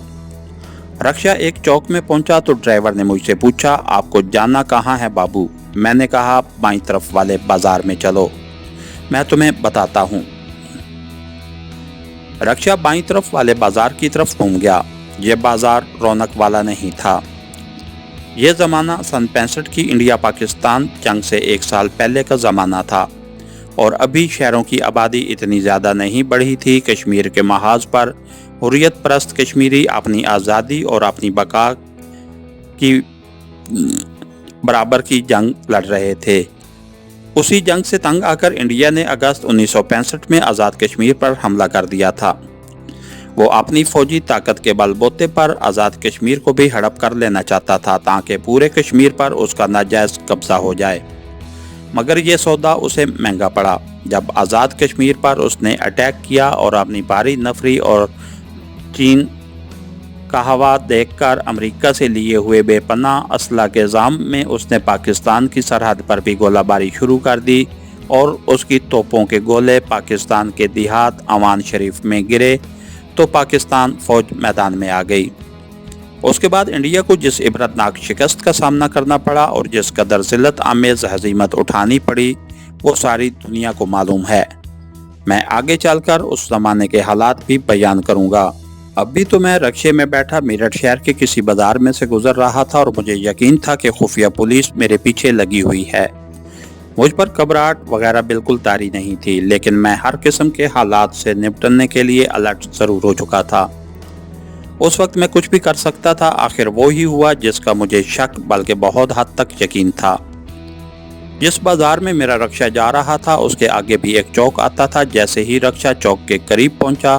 रक्षा एक चौक में पहुंचा तो ड्राइवर ने मुझसे पूछा, आपको जाना कहाँ है बाबू? मैंने कहा, बाईं तरफ वाले बाजार में चलो, मैं तुम्हें बताता हूँ। रक्षा बाईं तरफ वाले बाजार की तरफ घूम गया। ये बाजार रौनक वाला नहीं था। ये ज़माना सन 65 की इंडिया पाकिस्तान जंग से 1 साल पहले का ज़माना था और अभी शहरों की आबादी इतनी ज़्यादा नहीं बढ़ी थी। कश्मीर के महाज पर हुर्रियत परस्त कश्मीरी अपनी आज़ादी और अपनी बका की बराबर की जंग लड़ रहे थे। उसी जंग से तंग आकर इंडिया ने अगस्त 1965 में आज़ाद कश्मीर पर हमला कर दिया था। वो अपनी फौजी ताकत के बलबूते पर आज़ाद कश्मीर को भी हड़प कर लेना चाहता था ताकि पूरे कश्मीर पर उसका नाजायज़ कब्जा हो जाए। मगर ये सौदा उसे महंगा पड़ा जब आज़ाद कश्मीर पर उसने अटैक किया और अपनी भारी नफरी और चीन का हवा देखकर अमेरिका से लिए हुए बेपनाह असला के जाम में उसने पाकिस्तान की सरहद पर भी गोलाबारी शुरू कर दी और उसकी तोपों के गोले पाकिस्तान के देहात अवान शरीफ में गिरे तो पाकिस्तान फौज मैदान में आ गई। उसके बाद इंडिया को जिस इबरतनाक शिकस्त का सामना करना पड़ा और जिस कदर ज़िल्लत आमेज़ हज़ीमत उठानी पड़ी वो सारी दुनिया को मालूम है। मैं आगे चलकर उस ज़माने के हालात भी बयान करूँगा। अभी तो मैं रक्शे में बैठा मेरठ शहर के किसी बाजार में से गुजर रहा था और मुझे यकीन था कि खुफिया पुलिस मेरे पीछे लगी हुई है। मुझ पर घबराहट वगैरह बिल्कुल तारी नहीं थी, लेकिन मैं हर किस्म के हालात से निपटने के लिए अलर्ट ज़रूर हो चुका था। उस वक्त मैं कुछ भी कर सकता था। आखिर वो ही हुआ जिसका मुझे शक बल्कि बहुत हद तक यकीन था। जिस बाजार में मेरा रक्षा जा रहा था उसके आगे भी एक चौक आता था। जैसे ही रक्षा चौक के करीब पहुंचा,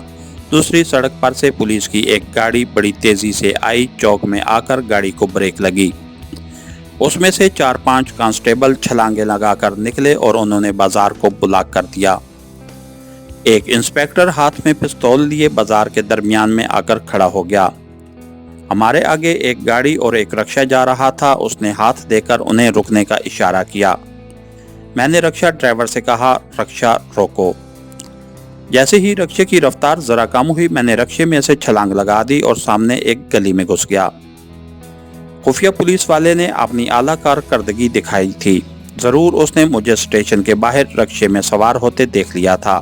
दूसरी सड़क पर से पुलिस की एक गाड़ी बड़ी तेजी से आई। चौक में आकर गाड़ी को ब्रेक लगी। उसमें से 4-5 कांस्टेबल छलांगे लगाकर निकले और उन्होंने बाजार को ब्लॉक कर दिया। एक इंस्पेक्टर हाथ में पिस्तौल लिए बाजार के दरमियान में आकर खड़ा हो गया। हमारे आगे एक गाड़ी और एक रक्षा जा रहा था। उसने हाथ देकर उन्हें रुकने का इशारा किया। मैंने रक्षा ड्राइवर से कहा, रक्षा रोको। जैसे ही रक्षे की रफ्तार ज़रा कम हुई, मैंने रक्षे में से छलांग लगा दी और सामने एक गली में घुस गया। खुफिया पुलिस वाले ने अपनी आला कारकर्दगी दिखाई थी। ज़रूर उसने मुझे स्टेशन के बाहर रक्षे में सवार होते देख लिया था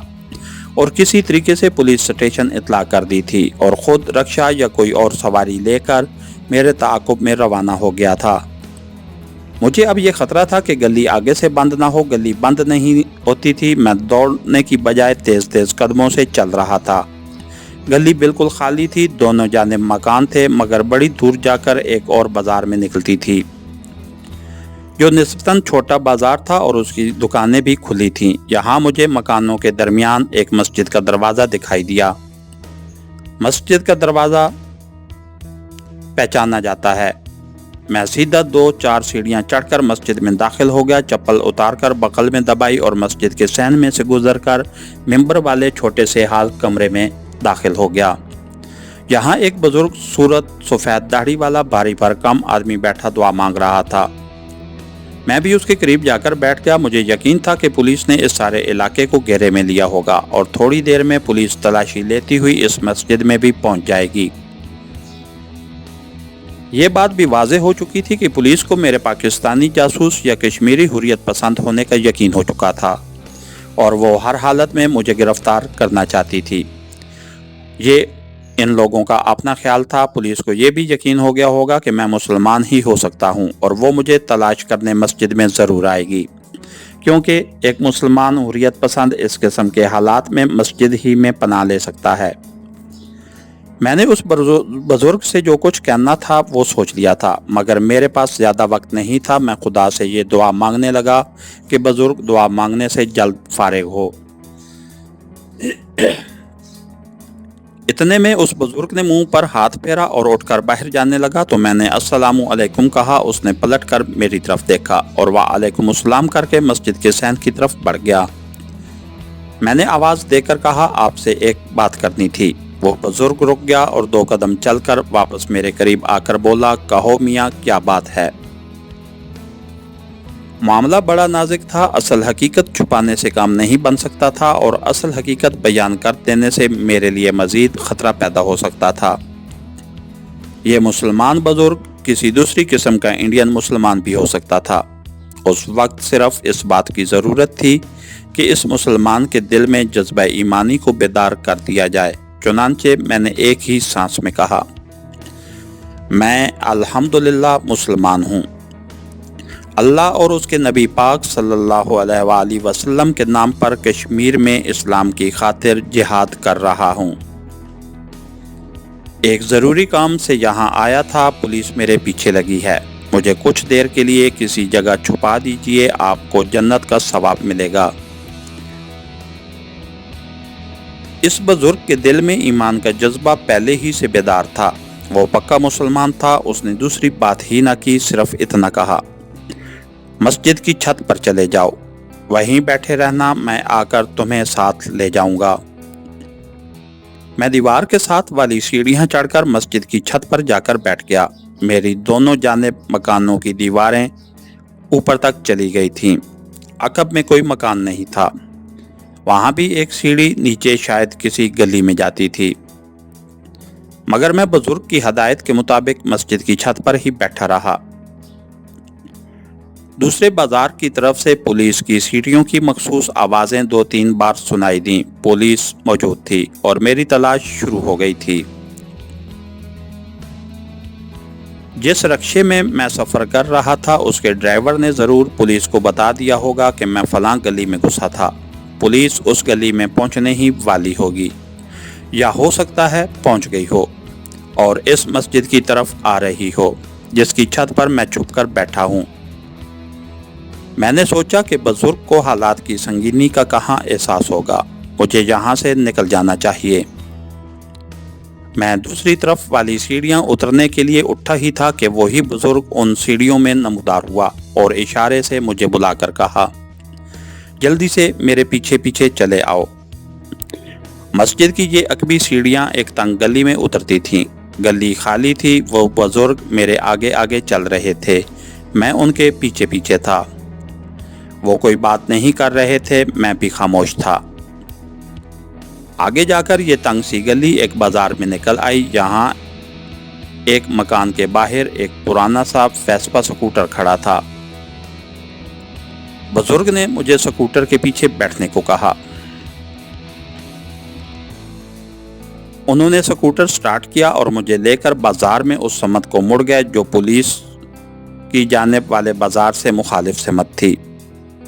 और किसी तरीके से पुलिस स्टेशन इतला कर दी थी और ख़ुद रक्षा या कोई और सवारी लेकर मेरे ताक़ुब में रवाना हो गया था। मुझे अब ये ख़तरा था कि गली आगे से बंद ना हो। गली बंद नहीं होती थी। मैं दौड़ने की बजाय तेज़ तेज़ कदमों से चल रहा था। गली बिल्कुल खाली थी। दोनों जानिब मकान थे मगर बड़ी दूर जाकर एक और बाज़ार में निकलती थी जो निस्बतन छोटा बाज़ार था और उसकी दुकानें भी खुली थीं। यहाँ मुझे मकानों के दरमियान एक मस्जिद का दरवाज़ा दिखाई दिया। मस्जिद का दरवाज़ा पहचाना जाता है। मैं सीधा 2-4 सीढ़ियाँ चढ़कर मस्जिद में दाखिल हो गया। चप्पल उतारकर बगल में दबाई और मस्जिद के सहन में से गुजरकर मिंबर वाले छोटे से हाल कमरे में दाखिल हो गया। यहाँ एक बुजुर्ग सूरत सफ़ेद दाढ़ी वाला भारी भरकम आदमी बैठा दुआ मांग रहा था। मैं भी उसके करीब जाकर बैठ गया। मुझे यकीन था कि पुलिस ने इस सारे इलाके को घेरे में लिया होगा और थोड़ी देर में पुलिस तलाशी लेती हुई इस मस्जिद में भी पहुँच जाएगी। ये बात भी वाज़ेह हो चुकी थी कि पुलिस को मेरे पाकिस्तानी जासूस या कश्मीरी हुर्रियत पसंद होने का यकीन हो चुका था और वो हर हालत में मुझे गिरफ्तार करना चाहती थी। ये इन लोगों का अपना ख्याल था। पुलिस को ये भी यकीन हो गया होगा कि मैं मुसलमान ही हो सकता हूँ और वो मुझे तलाश करने मस्जिद में ज़रूर आएगी, क्योंकि एक मुसलमान हुर्रियत पसंद इस किस्म के हालात में मस्जिद ही में पनाह ले सकता है। मैंने उस बुजुर्ग से जो कुछ कहना था वो सोच लिया था, मगर मेरे पास ज़्यादा वक्त नहीं था। मैं खुदा से ये दुआ मांगने लगा कि बुजुर्ग दुआ मांगने से जल्द फारिग हो। इतने में उस बुजुर्ग ने मुंह पर हाथ फेरा और उठकर बाहर जाने लगा तो मैंने अस्सलामु अलैकुम कहा। उसने पलटकर मेरी तरफ देखा और वालेकुम अस्सलाम करके मस्जिद के सहन की तरफ बढ़ गया। मैंने आवाज़ देकर कहा, आपसे एक बात करनी थी। वो बुजुर्ग रुक गया और 2 कदम चलकर वापस मेरे करीब आकर बोला, कहो मियाँ, क्या बात है? मामला बड़ा नाजुक था। असल हकीकत छुपाने से काम नहीं बन सकता था और असल हकीकत बयान कर देने से मेरे लिए मज़ीद ख़तरा पैदा हो सकता था। ये मुसलमान बुजुर्ग किसी दूसरी किस्म का इंडियन मुसलमान भी हो सकता था। उस वक्त सिर्फ इस बात की ज़रूरत थी कि इस मुसलमान के दिल में जज्बा ईमानी को बेदार कर दिया जाए। चुनांचे मैंने एक ही सांस में कहा, मैं अल्हम्दुलिल्लाह मुसलमान हूँ। अल्लाह और उसके नबी पाक सल्लल्लाहु अलैहि वसल्लम के नाम पर कश्मीर में इस्लाम की खातिर जिहाद कर रहा हूँ। एक ज़रूरी काम से यहाँ आया था। पुलिस मेरे पीछे लगी है। मुझे कुछ देर के लिए किसी जगह छुपा दीजिए, आपको जन्नत का सवाब मिलेगा। इस बुजुर्ग के दिल में ईमान का जज्बा पहले ही से बेदार था। वो पक्का मुसलमान था। उसने दूसरी बात ही ना की, सिर्फ इतना कहा, मस्जिद की छत पर चले जाओ, वहीं बैठे रहना, मैं आकर तुम्हें साथ ले जाऊंगा। मैं दीवार के साथ वाली सीढ़ियां चढ़कर मस्जिद की छत पर जाकर बैठ गया। मेरी दोनों जानिब मकानों की दीवारें ऊपर तक चली गई थीं। अकब में कोई मकान नहीं था। वहां भी एक सीढ़ी नीचे शायद किसी गली में जाती थी, मगर मैं बुजुर्ग की हदायत के मुताबिक मस्जिद की छत पर ही बैठा रहा। दूसरे बाजार की तरफ से पुलिस की सीढ़ियों की मखसूस आवाज़ें 2-3 बार सुनाई दी। पुलिस मौजूद थी और मेरी तलाश शुरू हो गई थी। जिस रक्शे में मैं सफ़र कर रहा था उसके ड्राइवर ने ज़रूर पुलिस को बता दिया होगा कि मैं फ़लाँ गली में घुसा था। पुलिस उस गली में पहुंचने ही वाली होगी, या हो सकता है पहुंच गई हो और इस मस्जिद की तरफ आ रही हो जिसकी छत पर मैं छुपकर बैठा हूं। मैंने सोचा कि बुजुर्ग को हालात की संगीनी का कहाँ एहसास होगा। मुझे यहाँ से निकल जाना चाहिए। मैं दूसरी तरफ वाली सीढ़ियाँ उतरने के लिए उठा ही था कि वही बुजुर्ग उन सीढ़ियों में नमूदार हुआ और इशारे से मुझे बुलाकर कहा, जल्दी से मेरे पीछे पीछे चले आओ। मस्जिद की ये अकबी सीढ़ियाँ एक तंग गली में उतरती थीं। गली खाली थी। वो बुजुर्ग मेरे आगे आगे चल रहे थे, मैं उनके पीछे पीछे था। वो कोई बात नहीं कर रहे थे, मैं भी खामोश था। आगे जाकर ये तंग सी गली एक बाजार में निकल आई। यहाँ एक मकान के बाहर एक पुराना सा वेस्पा स्कूटर खड़ा था। बुजुर्ग ने मुझे स्कूटर के पीछे बैठने को कहा। उन्होंने स्कूटर स्टार्ट किया और मुझे लेकर बाजार में उस समत को मुड़ गए जो पुलिस की जानिब वाले बाजार से मुखालिफ समत थी।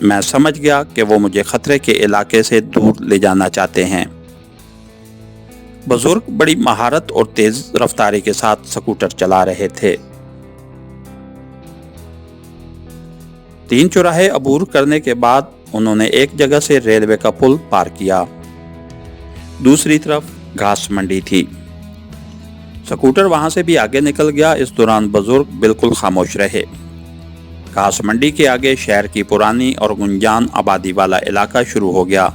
मैं समझ गया कि वो मुझे खतरे के इलाके से दूर ले जाना चाहते हैं। बुजुर्ग बड़ी महारत और तेज रफ्तारी के साथ स्कूटर चला रहे थे। 3 चौराहे अबूर करने के बाद उन्होंने एक जगह से रेलवे का पुल पार किया। दूसरी तरफ घास मंडी थी। स्कूटर वहां से भी आगे निकल गया। इस दौरान बुजुर्ग बिल्कुल खामोश रहे। घास मंडी के आगे शहर की पुरानी और गुंजान आबादी वाला इलाका शुरू हो गया।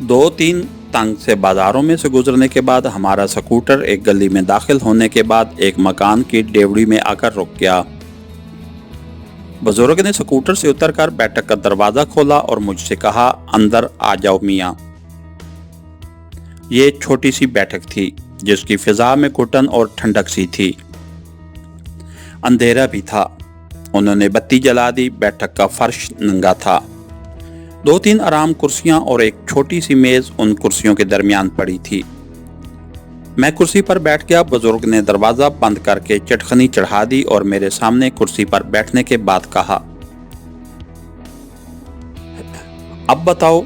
2-3 तंग से बाजारों में से गुजरने के बाद हमारा स्कूटर एक गली में दाखिल होने के बाद एक मकान की डेवड़ी में आकर रुक गया। बुजुर्ग ने स्कूटर से उतरकर बैठक का दरवाजा खोला और मुझसे कहा, अंदर आ जाओ मियाँ। ये छोटी सी बैठक थी जिसकी फिजा में घुटन और ठंडक सी थी। अंधेरा भी था। उन्होंने बत्ती जला दी। बैठक का फर्श नंगा था। 2-3 आराम कुर्सियां और एक छोटी सी मेज उन कुर्सियों के दरमियान पड़ी थी। मैं कुर्सी पर बैठ गया। बुजुर्ग ने दरवाजा बंद करके चटखनी चढ़ा दी और मेरे सामने कुर्सी पर बैठने के बाद कहा, अब बताओ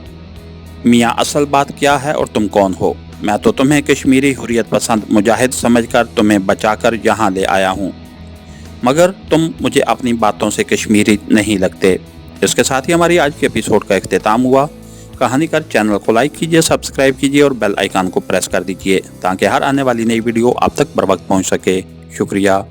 मियाँ, असल बात क्या है और तुम कौन हो? मैं तो तुम्हें कश्मीरी हुर्रियत पसंद मुजाहिद समझकर तुम्हें बचाकर यहाँ ले आया हूँ, मगर तुम मुझे अपनी बातों से कश्मीरी नहीं लगते। इसके साथ ही हमारी आज के एपिसोड का इख्तिताम हुआ। कहानीकार चैनल को लाइक कीजिए, सब्सक्राइब कीजिए और बेल आइकन को प्रेस कर दीजिए ताकि हर आने वाली नई वीडियो आप तक बर वक्त पहुँच सके। शुक्रिया।